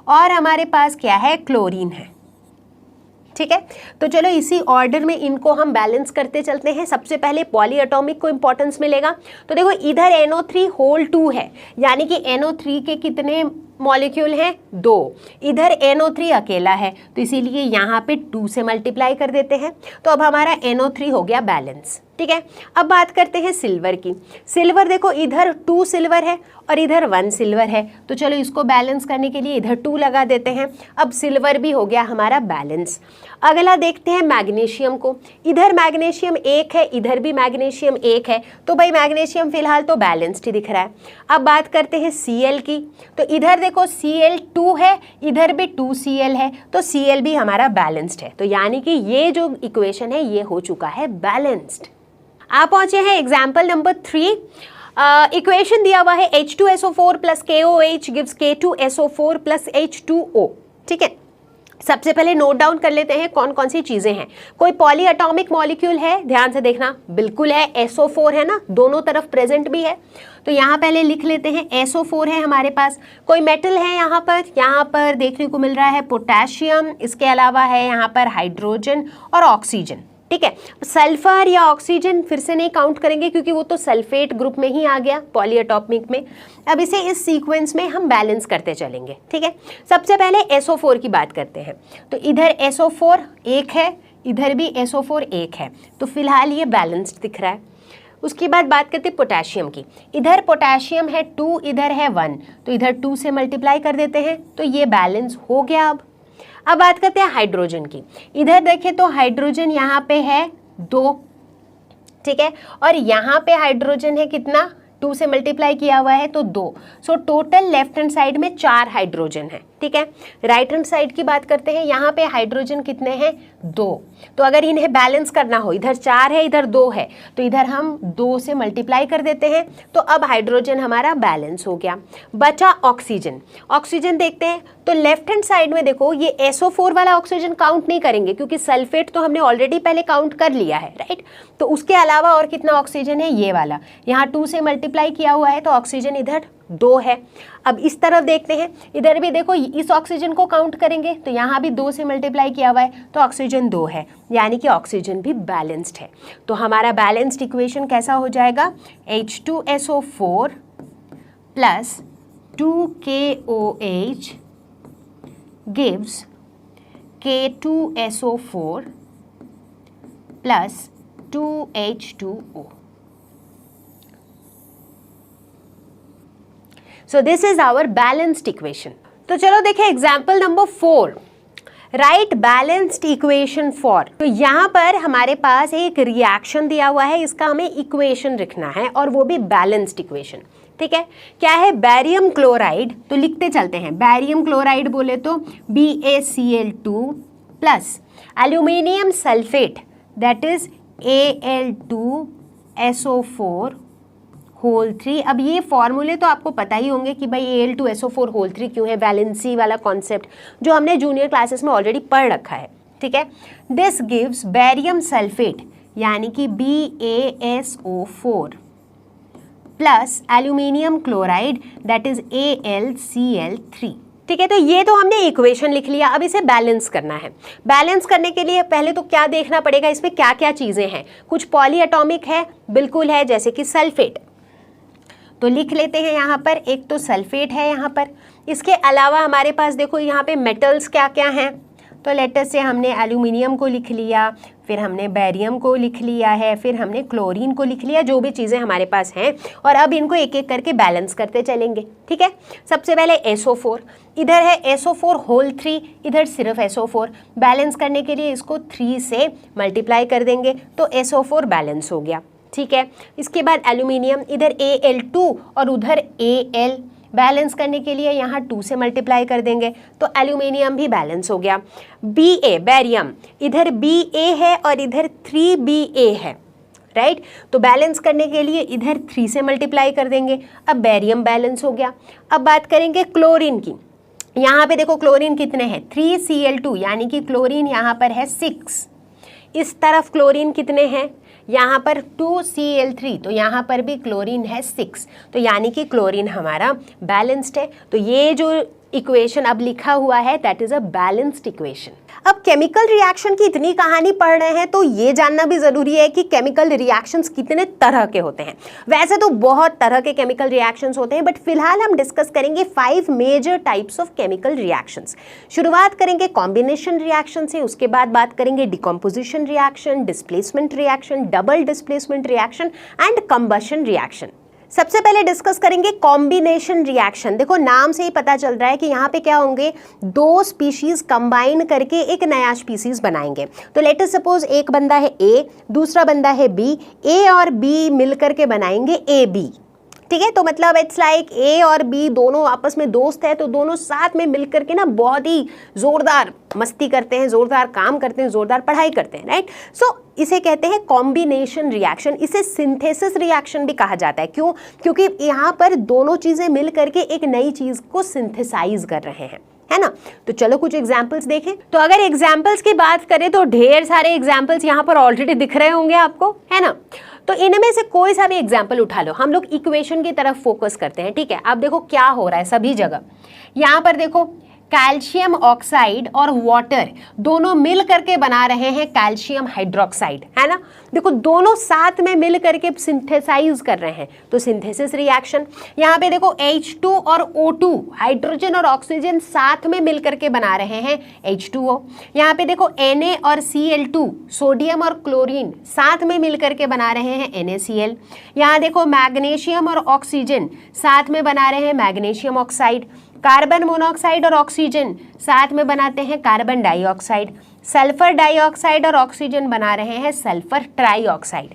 [SPEAKER 1] और हमारे पास क्या है, क्लोरीन है। ठीक है, तो चलो इसी ऑर्डर में इनको हम बैलेंस करते चलते हैं। सबसे पहले पॉली एटॉमिक को इंपॉर्टेंस मिलेगा। तो देखो इधर NO3 होल 2 है, यानी कि NO3 के कितने मॉलिक्यूल हैं, 2। इधर NO3 अकेला है, तो इसीलिए यहाँ पे 2 से मल्टीप्लाई कर देते हैं। तो अब हमारा NO3 हो गया बैलेंस। ठीक है, अब बात करते हैं सिल्वर की। सिल्वर देखो इधर 2 सिल्वर है और इधर 1 सिल्वर है, तो चलो इसको बैलेंस करने के लिए इधर 2 लगा देते हैं। अब सिल्वर भी हो गया हमारा बैलेंस। अगला देखते हैं मैग्नीशियम को। इधर मैग्नीशियम 1 है, इधर भी मैग्नीशियम 1 है, तो भाई मैग्नीशियम फिलहाल तो बैलेंस्ड ही दिख रहा है। अब बात करते हैं Cl की। तो इधर देखो Cl 2 है, इधर भी 2 Cl है, तो Cl भी हमारा बैलेंस्ड है। तो यानी कि ये जो इक्वेशन है ये हो चुका है बैलेंस्ड। आप पहुंचे हैं एग्जाम्पल नंबर 3। इक्वेशन दिया हुआ है H2SO4 plus KOH gives K2SO4 plus H2O। ठीक है, सबसे पहले नोट डाउन कर लेते हैं कौन कौन सी चीजें हैं। कोई पॉली एटॉमिक मॉलिक्यूल है, ध्यान से देखना, बिल्कुल है, SO4 है ना, दोनों तरफ प्रेजेंट भी है, तो यहाँ पहले लिख लेते हैं SO4 है हमारे पास। कोई मेटल है यहाँ पर देखने को मिल रहा है पोटेशियम, इसके अलावा है यहाँ पर हाइड्रोजन और ऑक्सीजन। ठीक है, सल्फर या ऑक्सीजन फिर से नहीं काउंट करेंगे क्योंकि वो तो सल्फेट ग्रुप में ही आ गया पॉली एटॉमिक में। अब इसे इस सीक्वेंस में हम बैलेंस करते चलेंगे। ठीक है, सबसे पहले SO4 की बात करते हैं। तो इधर SO4 1 है, इधर भी SO4 1 है, तो फिलहाल ये बैलेंस्ड दिख रहा है। उसके बाद बात करते हैं पोटेशियम की। इधर पोटेशियम है 2, इधर है 1, तो इधर 2 से मल्टीप्लाई कर देते हैं, तो ये बैलेंस हो गया। अब बात करते हैं हाइड्रोजन की। इधर देखें तो हाइड्रोजन यहाँ पे है 2, ठीक है, और यहाँ पे हाइड्रोजन है कितना, 2 से मल्टीप्लाई किया हुआ है तो 2। So total left hand side में 4 हाइड्रोजन है। ठीक है, राइट हैंड साइड की बात करते हैं, यहाँ पे हाइड्रोजन कितने हैं, 2। तो अगर इन्हें बैलेंस करना हो, इधर 4 है इधर 2 है, तो इधर हम 2 से मल्टीप्लाई कर देते हैं, तो अब हाइड्रोजन हमारा बैलेंस हो गया। बचा ऑक्सीजन। ऑक्सीजन देखते हैं तो लेफ्ट हैंड साइड में देखो ये SO4 वाला ऑक्सीजन काउंट नहीं करेंगे क्योंकि सल्फेट तो हमने ऑलरेडी पहले काउंट कर लिया है, राइट। तो उसके अलावा और कितना ऑक्सीजन है, ये वाला, यहाँ 2 से मल्टीप्लाई किया हुआ है तो ऑक्सीजन इधर 2 है। अब इस तरफ देखते हैं, इधर भी देखो इस ऑक्सीजन को काउंट करेंगे तो यहाँ भी 2 से मल्टीप्लाई किया हुआ है तो ऑक्सीजन 2 है, यानी कि ऑक्सीजन भी बैलेंस्ड है। तो हमारा बैलेंस्ड इक्वेशन कैसा हो जाएगा, H2SO4 plus 2KOH gives K2SO4 plus 2H2O। So this is our balanced equation. तो चलो देखें example number 4, right balanced equation for. तो यहाँ पर हमारे पास एक रिएक्शन दिया हुआ है, इसका हमें इक्वेशन लिखना है और वो भी बैलेंस्ड इक्वेशन। ठीक है, क्या है, बैरियम क्लोराइड, तो लिखते चलते हैं। बैरियम क्लोराइड बोले तो BaCl2 plus aluminium sulphate that is Al2SO4 whole 3। अब ये फॉर्मूले तो आपको पता ही होंगे कि भाई Al2SO4 होल 3 क्यों है, वैलेंसी वाला कॉन्सेप्ट जो हमने जूनियर क्लासेस में ऑलरेडी पढ़ रखा है। ठीक है, दिस गिव्स बैरियम सल्फेट यानी कि BaSO4 plus aluminium chloride that is AlCl3। ठीक है, तो ये तो हमने इक्वेशन लिख लिया। अब इसे बैलेंस करना है। बैलेंस करने के लिए पहले तो क्या देखना पड़ेगा, इसमें क्या क्या चीज़ें हैं। कुछ पॉली एटॉमिक है, बिल्कुल है, जैसे कि सल्फेट, तो लिख लेते हैं यहाँ पर, एक तो सल्फेट है यहाँ पर। इसके अलावा हमारे पास देखो यहाँ पे मेटल्स क्या क्या हैं, तो लेटर से हमने एल्यूमिनियम को लिख लिया, फिर हमने बेरियम को लिख लिया है, फिर हमने क्लोरीन को लिख लिया, जो भी चीज़ें हमारे पास हैं, और अब इनको एक एक करके बैलेंस करते चलेंगे। ठीक है, सबसे पहले SO4, इधर है SO4 होल 3, इधर सिर्फ SO4। बैलेंस करने के लिए इसको 3 से मल्टीप्लाई कर देंगे तो SO4 बैलेंस हो गया। ठीक है, इसके बाद एल्यूमिनियम, इधर Al2 और उधर Al, बैलेंस करने के लिए यहाँ 2 से मल्टीप्लाई कर देंगे तो एल्यूमिनियम भी बैलेंस हो गया। Ba बेरियम, इधर Ba है और इधर 3Ba है, राइट, तो बैलेंस करने के लिए इधर 3 से मल्टीप्लाई कर देंगे, अब बेरियम बैलेंस हो गया। अब बात करेंगे क्लोरीन की, यहाँ पे देखो क्लोरीन कितने हैं, 3Cl2, यानी कि क्लोरीन यहाँ पर है 6, इस तरफ क्लोरीन कितने हैं, यहाँ पर 2Cl3, तो यहाँ पर भी क्लोरीन है 6, तो यानी कि क्लोरीन हमारा बैलेंस्ड है। तो ये जो इक्वेशन अब लिखा हुआ है that is a balanced equation. अब केमिकल रिएक्शन की इतनी कहानी पढ़ रहे हैं तो ये जानना भी जरूरी है कि केमिकल रिएक्शंस कितने तरह के होते हैं। वैसे तो बहुत तरह के केमिकल रिएक्शंस होते हैं, बट फिलहाल हम डिस्कस करेंगे 5 major types of chemical reactions. शुरुआत करेंगे कॉम्बिनेशन रिएक्शन से, उसके बाद बात करेंगे decomposition reaction, displacement reaction, double displacement reaction and combustion reaction. सबसे पहले डिस्कस करेंगे कॉम्बिनेशन रिएक्शन। देखो नाम से ही पता चल रहा है कि यहाँ पे क्या होंगे, 2 स्पीशीज कंबाइन करके एक नया स्पीशीज बनाएंगे। तो लेट अस सपोज एक बंदा है A, दूसरा बंदा है B, A और B मिलकर के बनाएंगे AB। ठीक है, तो मतलब इट्स लाइक A और B दोनों आपस में दोस्त है, तो दोनों साथ में मिलकर के ना बहुत ही जोरदार मस्ती करते हैं, जोरदार काम करते हैं, जोरदार पढ़ाई करते हैं, राइट। सो इसे कहते हैं कॉम्बिनेशन रिएक्शन। इसे सिंथेसिस रिएक्शन भी कहा जाता है। क्यों? क्योंकि यहाँ पर दोनों चीजें मिल करके एक नई चीज को सिंथेसाइज कर रहे हैं, है ना। तो चलो कुछ एग्जाम्पल्स देखें। तो अगर एग्जाम्पल्स की बात करें तो ढेर सारे एग्जाम्पल्स यहाँ पर ऑलरेडी दिख रहे होंगे आपको, है ना। तो इनमें से कोई सा भी एग्जाम्पल उठा लो, हम लोग इक्वेशन की तरफ फोकस करते हैं। ठीक है, अब देखो क्या हो रहा है सभी जगह। यहाँ पर देखो कैल्शियम ऑक्साइड और वाटर दोनों मिल करके बना रहे हैं कैल्शियम हाइड्रोक्साइड, है ना। देखो दोनों साथ में मिल करके सिंथेसाइज कर रहे हैं, तो सिंथेसिस रिएक्शन। यहाँ पे देखो H2 और O2 हाइड्रोजन और ऑक्सीजन साथ में मिल करके बना रहे हैं H2O। यहाँ पे देखो Na और Cl2 सोडियम और क्लोरीन साथ में मिल करके बना रहे हैं NaCl। यहाँ देखो मैग्नीशियम और ऑक्सीजन साथ में बना रहे हैं मैग्नीशियम ऑक्साइड। कार्बन मोनोऑक्साइड और ऑक्सीजन साथ में बनाते हैं कार्बन डाइऑक्साइड। सल्फर डाइऑक्साइड और ऑक्सीजन बना रहे हैं सल्फर ट्राइऑक्साइड।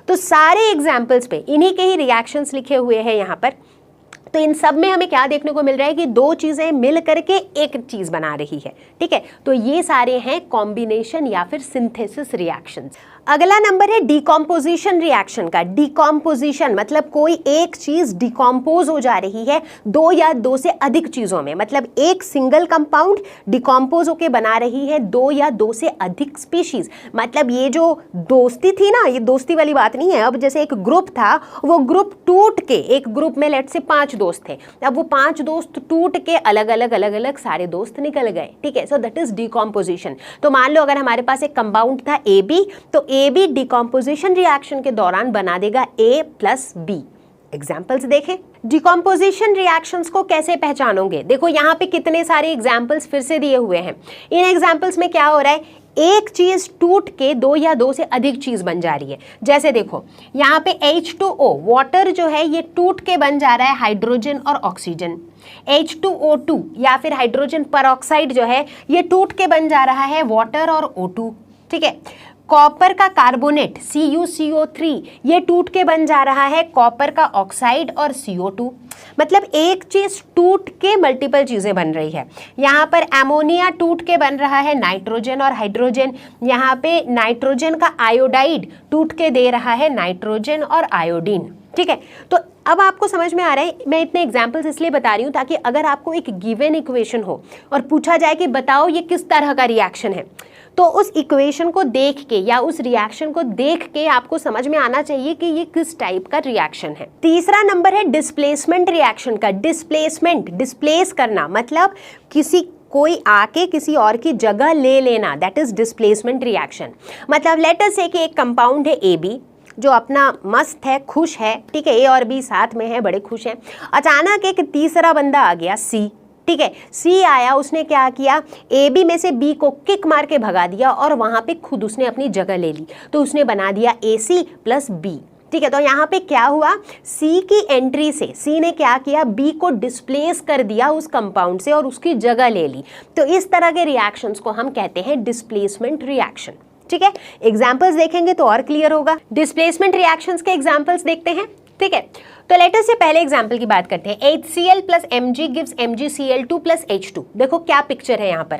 [SPEAKER 1] तो सारे एग्जाम्पल्स पे इन्हीं के ही रिएक्शंस लिखे हुए हैं यहाँ पर। तो इन सब में हमें क्या देखने को मिल रहा है कि 2 चीजें मिल करके एक चीज बना रही है। ठीक है, तो ये सारे हैं कॉम्बिनेशन या फिर सिंथेसिस रिएक्शंस। अगला नंबर है डिकम्पोजिशन रिएक्शन का। डिकम्पोजिशन मतलब कोई एक चीज डिकम्पोज हो जा रही है 2 या 2 से अधिक चीजों में, मतलब एक सिंगल कंपाउंड डिकम्पोज होके बना रही है 2 या 2 से अधिक स्पीशीज। मतलब ये जो दोस्ती थी ना, ये दोस्ती वाली बात नहीं है। अब जैसे एक ग्रुप था, वो ग्रुप टूट के, एक ग्रुप में लेट से 5 दोस्त थे, अब वो 5 दोस्त टूट के अलग अलग सारे दोस्त निकल गए। ठीक है, सो दैट इज डिकम्पोजिशन। तो मान लो अगर हमारे पास एक कंपाउंड था AB, तो AB डिकम्पोजिशन रिएक्शन के दौरान बना देगा A प्लस B। एग्जाम्पल्स देखें। डिकम्पोजिशन रिएक्शंस को कैसे पहचानोगे? देखो यहाँ पे कितने सारे एग्जाम्पल्स फिर से दिए हुए हैं। इन एग्जाम्पल्स में क्या हो रहा है, एक चीज टूट के 2 या 2 से अधिक चीज बन जा रही है। जैसे देखो यहाँ पे H2O वाटर जो है ये टूट के बन जा रहा है हाइड्रोजन और ऑक्सीजन। H2O2 या फिर हाइड्रोजन परऑक्साइड जो है ये टूट के बन जा रहा है वाटर और O2। ठीक है, कॉपर का कार्बोनेट CuCO3 ये टूट के बन जा रहा है कॉपर का ऑक्साइड और CO2। मतलब एक चीज टूट के मल्टीपल चीजें बन रही है। यहाँ पर एमोनिया टूट के बन रहा है नाइट्रोजन और हाइड्रोजन। यहाँ पे नाइट्रोजन का आयोडाइड टूट के दे रहा है नाइट्रोजन और आयोडीन। ठीक है, तो अब आपको समझ में आ रहा है। मैं इतने एग्जाम्पल्स इसलिए बता रही हूँ ताकि अगर आपको एक गिवन इक्वेशन हो और पूछा जाए कि बताओ ये किस तरह का रिएक्शन है, तो उस इक्वेशन को देख के या उस रिएक्शन को देख के आपको समझ में आना चाहिए कि ये किस टाइप का रिएक्शन है। तीसरा नंबर है डिस्प्लेसमेंट रिएक्शन का। डिस्प्लेसमेंट, डिस्प्लेस करना मतलब कोई आके किसी और की जगह ले लेना, दैट इज डिस्प्लेसमेंट रिएक्शन। मतलब लेट अस से कि एक कंपाउंड है AB जो अपना मस्त है, खुश है। ठीक है, A और B साथ में है, बड़े खुश हैं। अचानक एक तीसरा बंदा आ गया C। ठीक है, सी आया, उसने क्या किया, ए बी में से बी को किक मार के भगा दिया और वहां पे खुद उसने अपनी जगह ले ली, तो उसने बना दिया ए सी प्लस बी। ठीक है, तो यहाँ पे क्या हुआ, सी की एंट्री से सी ने क्या किया, बी को डिस्प्लेस कर दिया उस कंपाउंड से और उसकी जगह ले ली। तो इस तरह के रिएक्शंस को हम कहते हैं डिस्प्लेसमेंट रिएक्शन। ठीक है, एग्जांपल्स देखेंगे तो और क्लियर होगा। डिस्प्लेसमेंट रिएक्शंस के एग्जांपल्स देखते हैं। ठीक है, तो लेट अस से पहले एग्जांपल की बात करते हैं। HCl plus Mg gives MgCl2 plus H2। देखो क्या पिक्चर है यहाँ पर,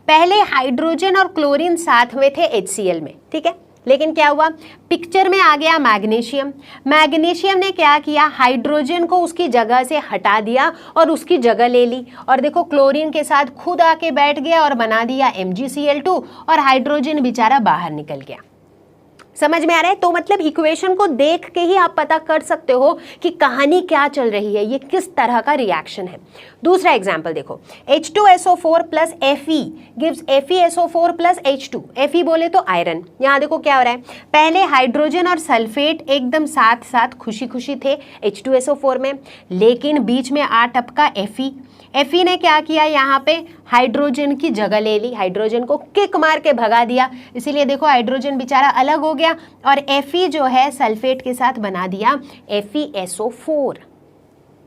[SPEAKER 1] पहले हाइड्रोजन और क्लोरीन साथ में थे HCl में। ठीक है, लेकिन क्या हुआ, पिक्चर में आ गया मैग्नीशियम। मैग्नीशियम ने क्या किया, हाइड्रोजन को उसकी जगह से हटा दिया और उसकी जगह ले ली, और देखो क्लोरीन के साथ खुद आके बैठ गया और बना दिया MgCl2 और हाइड्रोजन बेचारा बाहर निकल गया। समझ में आ रहा है? तो मतलब इक्वेशन को देख के ही आप पता कर सकते हो कि कहानी क्या चल रही है, ये किस तरह का रिएक्शन है। दूसरा एग्जांपल देखो, H2SO4 plus Fe gives FeSO4 plus H2। Fe बोले तो आयरन। यहाँ देखो क्या हो रहा है, पहले हाइड्रोजन और सल्फेट एकदम साथ साथ खुशी खुशी थे H2SO4 में, लेकिन बीच में आ टपका Fe ने क्या किया, यहाँ पे हाइड्रोजन की जगह ले ली, हाइड्रोजन को किक मार के भगा दिया, इसीलिए देखो हाइड्रोजन बेचारा अलग हो गया और Fe जो है सल्फेट के साथ बना दिया FeSO4।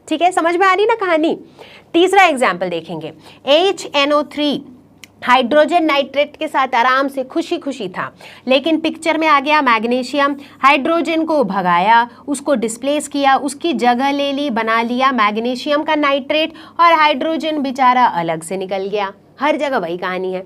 [SPEAKER 1] ठीक है, समझ में आ रही ना कहानी। तीसरा एग्जाम्पल देखेंगे, HNO3 हाइड्रोजन नाइट्रेट के साथ आराम से खुशी खुशी था, लेकिन पिक्चर में आ गया मैग्नीशियम, हाइड्रोजन को भगाया, उसको डिस्प्लेस किया, उसकी जगह ले ली, बना लिया मैग्नीशियम का नाइट्रेट और हाइड्रोजन बेचारा अलग से निकल गया। हर जगह वही कहानी है,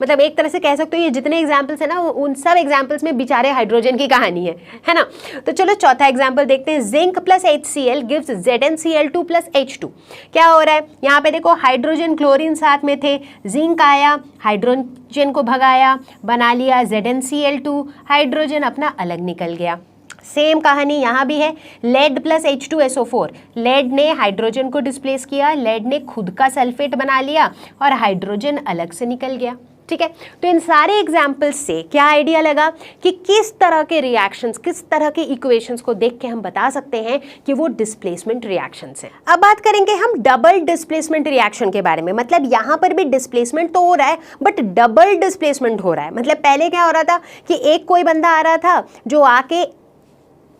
[SPEAKER 1] मतलब एक तरह से कह सकते हो ये जितने एग्जाम्पल्स है ना, उन सब एग्जाम्पल्स में बेचारे हाइड्रोजन की कहानी है ना। तो चलो चौथा एग्जाम्पल देखते हैं, zinc plus HCl gives ZnCl2 plus H2। क्या हो रहा है, यहाँ पे देखो हाइड्रोजन क्लोरीन साथ में थे, जिंक आया, हाइड्रोजन को भगाया, बना लिया ZnCl2, हाइड्रोजन अपना अलग निकल गया। सेम कहानी यहाँ भी है, लेड प्लस H2SO4, लेड ने हाइड्रोजन को डिस्प्लेस किया, लेड ने खुद का सल्फेट बना लिया और हाइड्रोजन अलग से निकल गया। ठीक है, तो इन सारे एग्जाम्पल्स से क्या आइडिया लगा कि किस तरह के रिएक्शंस, किस तरह के इक्वेशंस को देख के हम बता सकते हैं कि वो डिस्प्लेसमेंट रिएक्शंस हैं। अब बात करेंगे हम डबल डिस्प्लेसमेंट रिएक्शन के बारे में। मतलब यहाँ पर भी डिस्प्लेसमेंट तो हो रहा है बट डबल डिस्प्लेसमेंट हो रहा है। मतलब पहले क्या हो रहा था कि एक कोई बंदा आ रहा था जो आके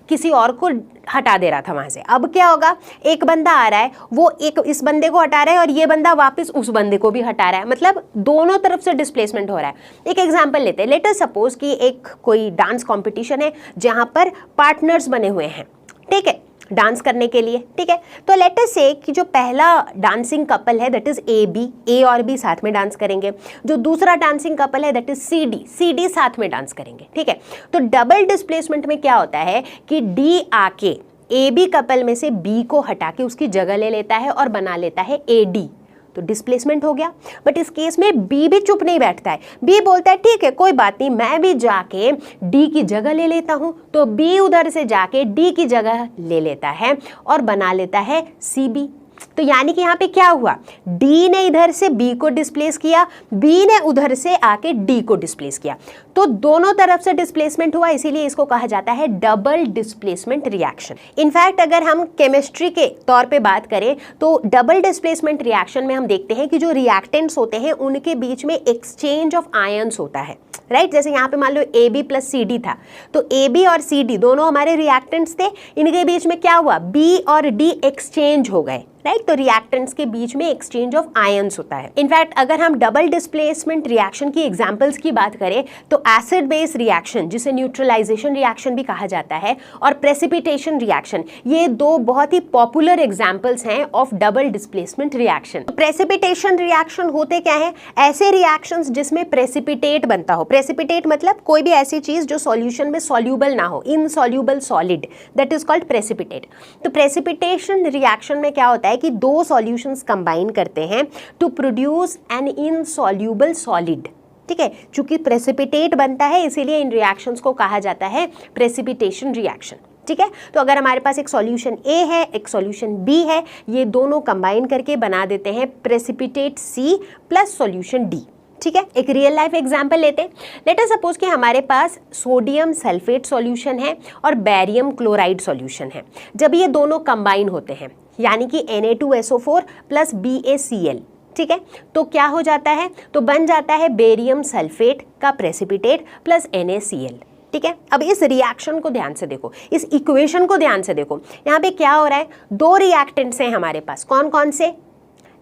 [SPEAKER 1] किसी और को हटा दे रहा था वहां से, अब क्या होगा, एक बंदा आ रहा है, वो एक इस बंदे को हटा रहा है और ये बंदा वापस उस बंदे को भी हटा रहा है, मतलब दोनों तरफ से डिस्प्लेसमेंट हो रहा है। एक एग्जांपल लेते हैं, लेट अस सपोज कि एक कोई डांस कंपटीशन है जहां पर पार्टनर्स बने हुए हैं, ठीक है, डांस करने के लिए। ठीक है, तो लेट अस से कि जो पहला डांसिंग कपल है दैट इज ए और बी साथ में डांस करेंगे, जो दूसरा डांसिंग कपल है दैट इज सी डी साथ में डांस करेंगे। ठीक है, तो डबल डिस्प्लेसमेंट में क्या होता है कि डी आके ए बी कपल में से बी को हटा के उसकी जगह ले लेता है और बना लेता है ए डी, तो डिस्प्लेसमेंट हो गया। बट इस केस में बी भी चुप नहीं बैठता है, बी बोलता है ठीक है कोई बात नहीं, मैं भी जाके डी की जगह ले लेता हूं, तो बी उधर से जाके डी की जगह ले लेता है और बना लेता है सी बी। तो यानी कि यहाँ पे क्या हुआ, डी ने इधर से बी को डिस्प्लेस किया, बी ने उधर से आके डी को डिस्प्लेस किया, तो दोनों तरफ से डिस्प्लेसमेंट हुआ, इसीलिए इसको कहा जाता है डबल डिस्प्लेसमेंट रिएक्शन। इनफैक्ट अगर हम केमिस्ट्री के तौर पे बात करें तो डबल डिस्प्लेसमेंट रिएक्शन में हम देखते हैं कि जो रिएक्टेंट्स होते हैं उनके बीच में एक्सचेंज ऑफ आयंस होता है, राइट। जैसे यहाँ पे मान लो A B plus C D था, तो ए बी और सी डी दोनों हमारे रिएक्टेंट्स थे, इनके बीच में क्या हुआ, बी और डी एक्सचेंज हो गए, राइट। तो रिएक्टेंट्स के बीच में एक्सचेंज ऑफ आयंस होता है। इनफैक्ट अगर हम डबल डिस्प्लेसमेंट रिएक्शन की एग्जांपल्स की बात करें तो एसिड बेस रिएक्शन, जिसे न्यूट्रलाइजेशन रिएक्शन भी कहा जाता है, और प्रेसिपिटेशन रिएक्शन, ये दो बहुत ही पॉपुलर एग्जांपल्स हैं of double displacement reaction. Precipitation reaction होते क्या है, ऐसे रिएक्शंस जिसमें प्रेसिपिटेट बनता हो। प्रेसिपिटेट मतलब कोई भी ऐसी चीज जो सॉल्यूशन में सॉल्यूबल ना हो, insoluble solid, that is called precipitate. तो प्रेसिपिटेशन रिएक्शन में क्या होता है कि दो सॉल्यूशंस कंबाइन करते हैं to produce an insoluble solid. ठीक है, चूंकि प्रेसिपिटेट बनता है इसीलिए इन रिएक्शंस को कहा जाता है प्रेसिपिटेशन रिएक्शन। ठीक है, तो अगर हमारे पास एक सॉल्यूशन ए है, एक सॉल्यूशन बी है, ये दोनों कंबाइन करके बना देते हैं precipitate C plus solution D. ठीक है, एक रियल लाइफ एग्जांपल लेते हैं। लेट अस सपोज कि हमारे पास सोडियम सल्फेट सॉल्यूशन है और बैरियम क्लोराइड सॉल्यूशन है। जब ये दोनों कंबाइन होते हैं, यानी कि Na2SO4 प्लस BaCl, ठीक है। तो क्या हो जाता है, तो बन जाता है बेरियम सल्फेट का प्रेसिपिटेट प्लस NaCl, ठीक है। अब इस रिएक्शन को ध्यान से देखो, इस इक्वेशन को ध्यान से देखो। यहाँ पे क्या हो रहा है, दो रिएक्टेंट्स हैं हमारे पास, कौन कौन से,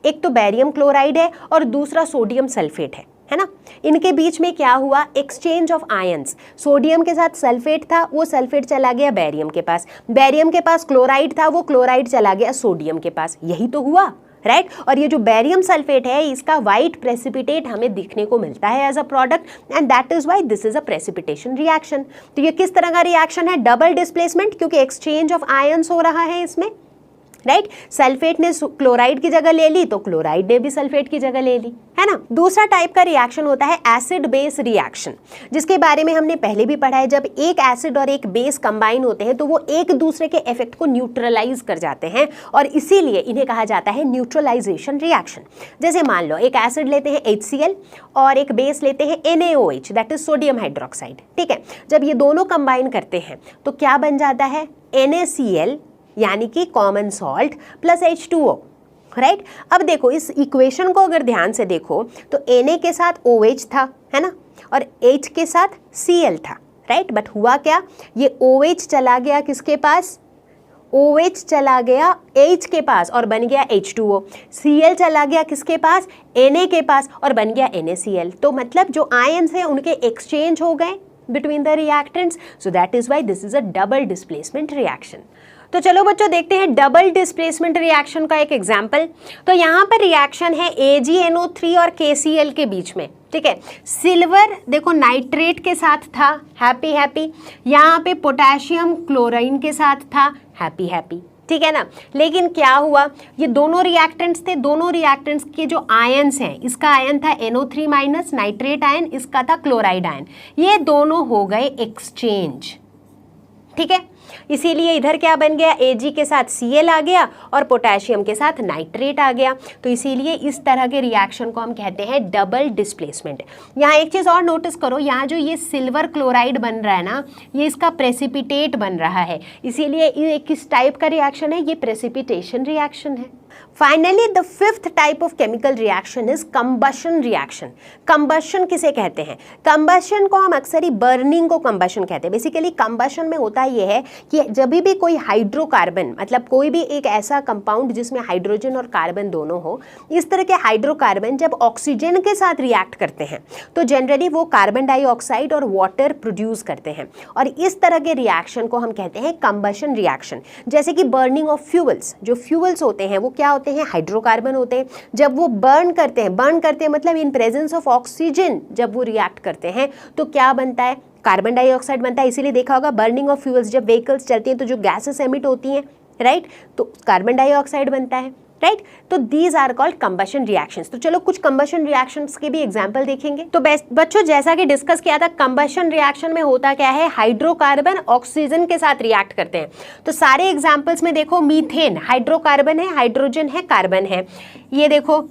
[SPEAKER 1] एक तो बेरियम क्लोराइड है और दूसरा सोडियम सल्फेट है ना। इनके बीच में क्या हुआ, एक्सचेंज ऑफ आयंस। सोडियम के साथ सल्फेट था, वो सल्फेट चला गया बेरियम के पास, बेरियम के पास क्लोराइड था, वो क्लोराइड चला गया सोडियम के पास, यही तो हुआ, राइट। और ये जो बेरियम सल्फेट है इसका वाइट प्रेसिपिटेट हमें दिखने को मिलता है as a product, and that is why this is a precipitation reaction. तो ये किस तरह का रिएक्शन है, डबल डिस्प्लेसमेंट, क्योंकि एक्सचेंज ऑफ आयंस हो रहा है इसमें, राइट। सल्फेट ने क्लोराइड की जगह ले ली तो क्लोराइड ने भी सल्फेट की जगह ले ली, है ना। दूसरा टाइप का रिएक्शन होता है एसिड बेस रिएक्शन, जिसके बारे में हमने पहले भी पढ़ा है। जब एक एसिड और एक बेस कंबाइन होते हैं तो वो एक दूसरे के इफेक्ट को न्यूट्रलाइज कर जाते हैं, और इसीलिए इन्हें कहा जाता है न्यूट्रलाइजेशन रिएक्शन। जैसे मान लो एक एसिड लेते हैं HCl और एक बेस लेते हैं NaOH, that is sodium hydroxide, ठीक है। जब ये दोनों कंबाइन करते हैं तो क्या बन जाता है, NaCl यानी कि common salt plus H2O, right. अब देखो इस इक्वेशन को अगर ध्यान से देखो तो Na के साथ OH था, है ना, और H के साथ Cl था, राइट। बट हुआ क्या, ये OH चला गया किसके पास, OH चला गया H के पास और बन गया H2O, Cl चला गया किसके पास, Na के पास और बन गया NaCl। तो मतलब जो आयंस हैं उनके एक्सचेंज हो गए between the reactants, so that is why this is a double displacement reaction। तो चलो बच्चों देखते हैं डबल डिस्प्लेसमेंट रिएक्शन का एक एग्जाम्पल। तो यहाँ पर रिएक्शन है AgNO3 और KCl के बीच में, ठीक है। सिल्वर देखो नाइट्रेट के साथ था, हैप्पी हैप्पी, यहाँ पे पोटेशियम क्लोराइन के साथ था, हैप्पी हैप्पी, ठीक है ना। लेकिन क्या हुआ, ये दोनों रिएक्टेंट्स थे, दोनों रिएक्टेंट्स के जो आयंस हैं, इसका आयन था NO3 माइनस नाइट्रेट आयन, इसका था क्लोराइड आयन, ये दोनों हो गए एक्सचेंज, ठीक है। इसीलिए इधर क्या बन गया, Ag के साथ Cl आ गया और पोटेशियम के साथ नाइट्रेट आ गया। तो इसीलिए इस तरह के रिएक्शन को हम कहते हैं डबल डिस्प्लेसमेंट। यहाँ एक चीज़ और नोटिस करो, यहाँ जो ये सिल्वर क्लोराइड बन रहा है ना, ये इसका प्रेसिपिटेट बन रहा है, इसीलिए ये किस टाइप का रिएक्शन है, ये प्रेसिपिटेशन रिएक्शन है। Finally the fifth type of chemical reaction is combustion reaction. Combustion किसे कहते हैं, कंबशन को हम अक्सर ही बर्निंग को कंबशन कहते हैं। बेसिकली कंबशन में होता यह है कि जब भी कोई हाइड्रोकार्बन, मतलब कोई भी एक ऐसा कंपाउंड जिसमें हाइड्रोजन और कार्बन दोनों हो, इस तरह के हाइड्रोकार्बन जब ऑक्सीजन के साथ रिएक्ट करते हैं तो जनरली वो कार्बन डाइऑक्साइड और वाटर प्रोड्यूस करते हैं, और इस तरह के रिएक्शन को हम कहते हैं कंबशन रिएक्शन। जैसे कि बर्निंग ऑफ फ्यूल्स, जो फ्यूल्स होते हैं वो क्या होते हैं, हाइड्रोकार्बन होते हैं। जब वो बर्न करते हैं मतलब इन प्रेजेंस ऑफ ऑक्सीजन जब वो रिएक्ट करते हैं तो क्या बनता है, कार्बन डाइऑक्साइड बनता है। इसीलिए देखा होगा बर्निंग ऑफ फ्यूल्स, जब व्हीकल्स चलती हैं तो जो गैसेस एमिट होती हैं, राइट, तो कार्बन डाइऑक्साइड बनता है, राइट। तो these are called combustion reactions. तो चलो कुछ कंबशन रिएक्शंस के भी एग्जांपल देखेंगे। तो बच्चों जैसा कि डिस्कस किया था, कंबशन रिएक्शन में होता क्या है, हाइड्रोकार्बन ऑक्सीजन के साथ रिएक्ट करते हैं। तो सारे एग्जांपल्स में देखो, मीथेन हाइड्रोकार्बन है, हाइड्रोजन है, कार्बन है। ये देखो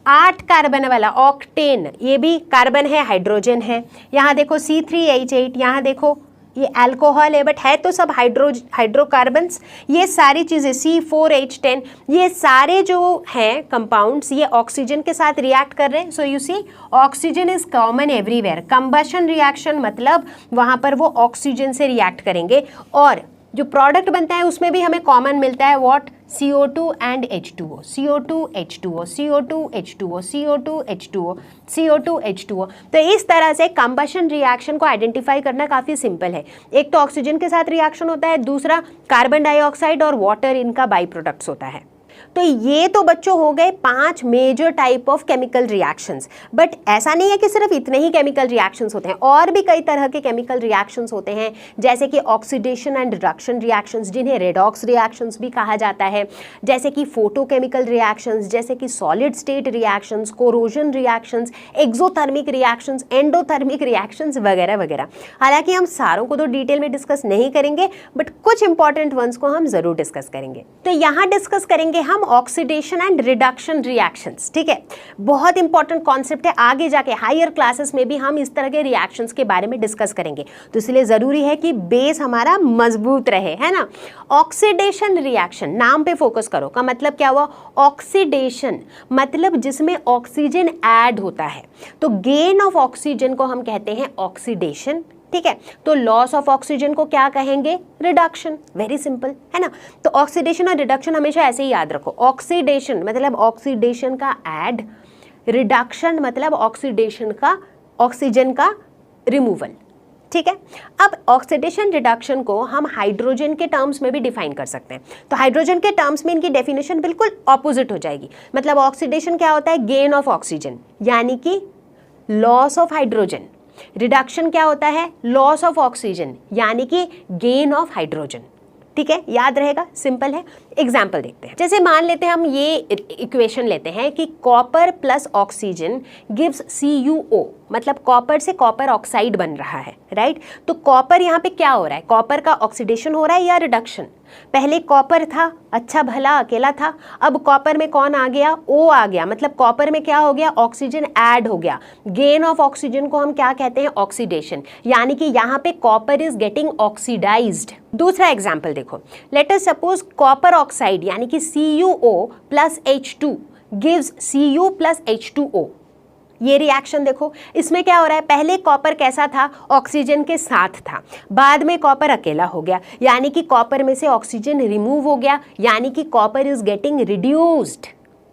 [SPEAKER 1] 8 कार्बन वाला ऑक्टेन, ये भी कार्बन है, हाइड्रोजन है। यहाँ देखो C3H8, यहाँ देखो ये अल्कोहल है, बट है तो सब हाइड्रोकार्बन्स। ये सारी चीज़ें C4H10, ये सारे जो हैं कंपाउंड्स, ये ऑक्सीजन के साथ रिएक्ट कर रहे हैं। So you see oxygen is common everywhere. Combustion reaction मतलब वहाँ पर वो ऑक्सीजन से रिएक्ट करेंगे, और जो प्रोडक्ट बनता है उसमें भी हमें कॉमन मिलता है, what, CO2 and H2O, CO2 H2O, CO2 H2O, CO2 H2O, CO2 H2O। तो इस तरह से कंबशन रिएक्शन को आइडेंटिफाई करना काफ़ी सिंपल है। एक तो ऑक्सीजन के साथ रिएक्शन होता है, दूसरा कार्बन डाइऑक्साइड और वाटर इनका बाई प्रोडक्ट्स होता है। तो ये तो बच्चों हो गए 5 major type of chemical reactions. But ऐसा नहीं है कि सिर्फ इतने ही केमिकल रिएक्शंस होते हैं, और भी कई तरह के केमिकल रिएक्शंस होते हैं, जैसे कि ऑक्सीडेशन एंड रिडक्शन रिएक्शंस, जिन्हें रेडॉक्स रिएक्शंस भी कहा जाता है, जैसे कि फोटोकेमिकल रिएक्शंस, जैसे कि solid state reactions, corrosion reactions, exothermic reactions, endothermic reactions वगैरह वगैरह। हालांकि हम सारों को तो डिटेल में डिस्कस नहीं करेंगे, बट कुछ इंपॉर्टेंट वंस को हम जरूर डिस्कस करेंगे। तो यहाँ डिस्कस करेंगे हम ऑक्सीडेशन एंड रिडक्शन रिएक्शंस, ठीक है, बहुत इंपॉर्टेंट कॉन्सेप्ट है, आगे जाके हायर क्लासेस में भी हम इस तरह के रिएक्शंस के बारे में डिस्कस करेंगे, तो इसलिए ज़रूरी है कि बेस हमारा मजबूत रहे, है ना। ऑक्सीडेशन रिएक्शन, नाम पे फोकस करो, का मतलब क्या हुआ, ऑक्सीडेशन मतलब जिसमें ऑक्सीजन ऐड होता है, तो गेन ऑफ ऑक्सीजन को हम कहते हैं ऑक्सीडेशन, ठीक है। तो लॉस ऑफ ऑक्सीजन को क्या कहेंगे, रिडक्शन, वेरी सिंपल, है ना। तो ऑक्सीडेशन और रिडक्शन हमेशा ऐसे ही याद रखो, ऑक्सीडेशन मतलब ऑक्सीडेशन का ऐड, रिडक्शन मतलब ऑक्सीडेशन का, ऑक्सीजन का रिमूवल, ठीक है। अब ऑक्सीडेशन रिडक्शन को हम हाइड्रोजन के टर्म्स में भी डिफाइन कर सकते हैं, तो हाइड्रोजन के टर्म्स में इनकी डेफिनेशन बिल्कुल ऑपोजिट हो जाएगी। मतलब ऑक्सीडेशन क्या होता है, गेन ऑफ ऑक्सीजन यानी कि लॉस ऑफ हाइड्रोजन, रिडक्शन क्या होता है, लॉस ऑफ ऑक्सीजन यानी कि गेन ऑफ हाइड्रोजन, ठीक है, याद रहेगा, सिंपल है। एग्जाम्पल देखते हैं, जैसे मान लेते हैं हम ये इक्वेशन लेते हैं कि copper plus oxygen gives CuO, मतलब कॉपर से कॉपर ऑक्साइड बन रहा है, राइट। तो कॉपर यहाँ पे क्या हो रहा है, कॉपर का ऑक्सीडेशन हो रहा है या रिडक्शन, पहले कॉपर था, अच्छा भला अकेला था, अब कॉपर में कौन आ गया, O आ गया, मतलब कॉपर में क्या हो गया, ऑक्सीजन ऐड हो गया, गेन ऑफ ऑक्सीजन को हम क्या कहते हैं, ऑक्सीडेशन, यानी कि यहाँ पे कॉपर इज गेटिंग ऑक्सीडाइज्ड। दूसरा एग्जाम्पल देखो, let us suppose copper oxide यानी कि CuO plus H2 gives Cu plus H2O। ये रिएक्शन देखो, इसमें क्या हो रहा है, पहले कॉपर कैसा था, ऑक्सीजन के साथ था, बाद में कॉपर अकेला हो गया, यानी कि कॉपर में से ऑक्सीजन रिमूव हो गया, यानी कि copper is getting reduced.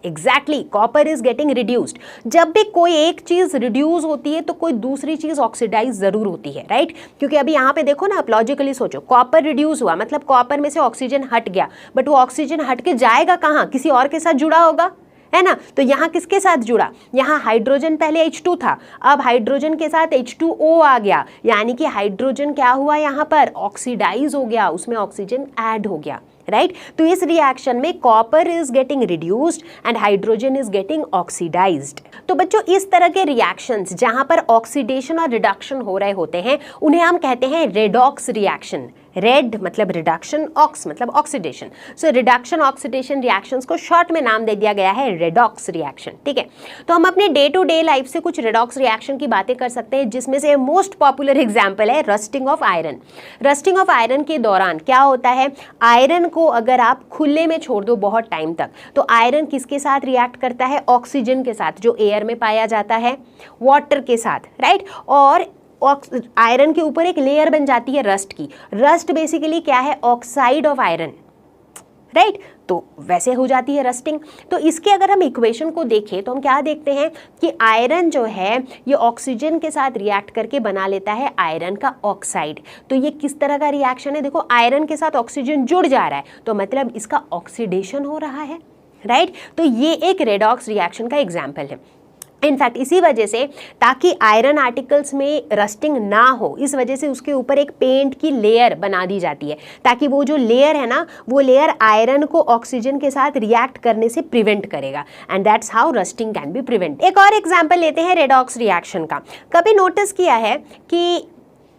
[SPEAKER 1] Exactly, copper is getting reduced. जब भी कोई एक चीज रिड्यूस होती है तो कोई दूसरी चीज ऑक्सीडाइज जरूर होती है, राइट। क्योंकि अभी यहाँ पे देखो ना, आप लॉजिकली सोचो, कॉपर रिड्यूस हुआ मतलब कॉपर में से ऑक्सीजन हट गया, बट वो ऑक्सीजन हट के जाएगा कहाँ, किसी और के साथ जुड़ा होगा, है ना। तो यहाँ किसके साथ जुड़ा, यहाँ हाइड्रोजन, पहले H2 था, अब हाइड्रोजन के साथ H2O आ गया, यानी कि हाइड्रोजन क्या हुआ, यहाँ पर ऑक्सीडाइज हो गया, उसमें ऑक्सीजन ऐड हो गया, राइट। तो इस रिएक्शन में copper is getting reduced and hydrogen is getting oxidised. तो बच्चों, इस तरह के रिएक्शंस जहां पर ऑक्सीडेशन और रिडक्शन हो रहे होते हैं उन्हें हम कहते हैं रेडॉक्स रिएक्शन। रेड मतलब रिडक्शन, ऑक्स मतलब oxidation, so reduction oxidation reactions को शॉर्ट में नाम दे दिया गया है रेडॉक्स रिएक्शन, ठीक है। तो हम अपने डे टू डे लाइफ से कुछ रेडॉक्स रिएक्शन की बातें कर सकते हैं, जिसमें से मोस्ट पॉपुलर एग्जांपल है rusting of iron. Rusting of iron के दौरान क्या होता है, आयरन को अगर आप खुले में छोड़ दो बहुत टाइम तक, तो आयरन किसके साथ रिएक्ट करता है, ऑक्सीजन के साथ जो एयर में पाया जाता है, वाटर के साथ, राइट। और आयरन के ऊपर एक लेयर बन जाती है रस्ट की। रस्ट बेसिकली क्या है, ऑक्साइड ऑफ आयरन, राइट। तो वैसे हो जाती है रस्टिंग। तो इसके अगर हम इक्वेशन को देखें तो हम क्या देखते हैं कि आयरन जो है ये ऑक्सीजन के साथ रिएक्ट करके बना लेता है आयरन का ऑक्साइड। तो ये किस तरह का रिएक्शन है, देखो आयरन के साथ ऑक्सीजन जुड़ जा रहा है, तो मतलब इसका ऑक्सीडेशन हो रहा है, राइट। तो ये एक रेडॉक्स रिएक्शन का एग्जाम्पल है। इनफैक्ट इसी वजह से, ताकि आयरन आर्टिकल्स में रस्टिंग ना हो, इस वजह से उसके ऊपर एक पेंट की लेयर बना दी जाती है, ताकि वो जो लेयर है ना, वो लेयर आयरन को ऑक्सीजन के साथ रिएक्ट करने से प्रिवेंट करेगा, and that's how rusting can be prevent. एक और एग्जांपल लेते हैं रेडॉक्स रिएक्शन का। कभी नोटिस किया है कि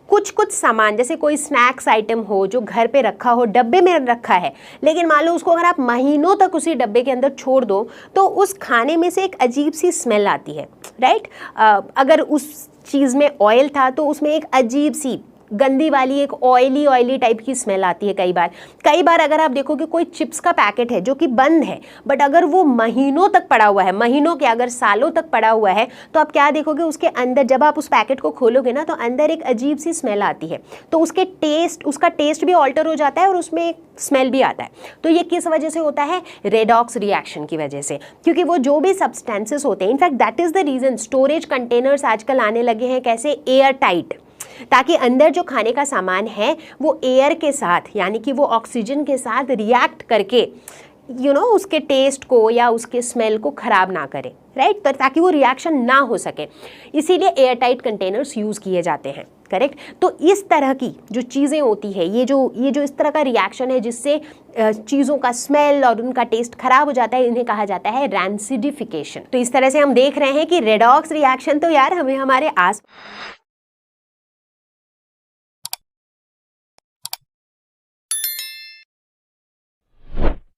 [SPEAKER 1] कुछ सामान, जैसे कोई स्नैक्स आइटम हो जो घर पे रखा हो, डब्बे में रखा है, लेकिन मान लो उसको अगर आप महीनों तक उसी डब्बे के अंदर छोड़ दो तो उस खाने में से एक अजीब सी स्मेल आती है, राइट। अगर उस चीज़ में ऑयल था तो उसमें एक अजीब सी गंदी वाली एक ऑयली टाइप की स्मेल आती है। कई बार अगर आप देखो कि कोई चिप्स का पैकेट है जो कि बंद है, बट अगर वो महीनों तक पड़ा हुआ है, महीनों के अगर सालों तक पड़ा हुआ है, तो आप क्या देखोगे, उसके अंदर जब आप उस पैकेट को खोलोगे ना, तो अंदर एक अजीब सी स्मेल आती है। तो उसका टेस्ट भी ऑल्टर हो जाता है और उसमें एक स्मेल भी आता है। तो ये किस वजह से होता है, रेडॉक्स रिएक्शन की वजह से, क्योंकि वो जो भी सब्सटेंसेस होते हैं, in fact that is the reason storage containers आजकल आने लगे हैं, कैसे, एयर टाइट, ताकि अंदर जो खाने का सामान है वो एयर के साथ, यानी कि वो ऑक्सीजन के साथ रिएक्ट करके उसके टेस्ट को या उसके स्मेल को खराब ना करे, राइट। तो ताकि वो रिएक्शन ना हो सके, इसीलिए एयर टाइट कंटेनर्स यूज़ किए जाते हैं, करेक्ट। तो इस तरह की जो चीज़ें होती है, ये जो इस तरह का रिएक्शन है जिससे चीज़ों का स्मेल और उनका टेस्ट खराब हो जाता है, इन्हें कहा जाता है रैंसिडिफिकेशन। तो इस तरह से हम देख रहे हैं कि रेडॉक्स रिएक्शन तो यार हमें हमारे आस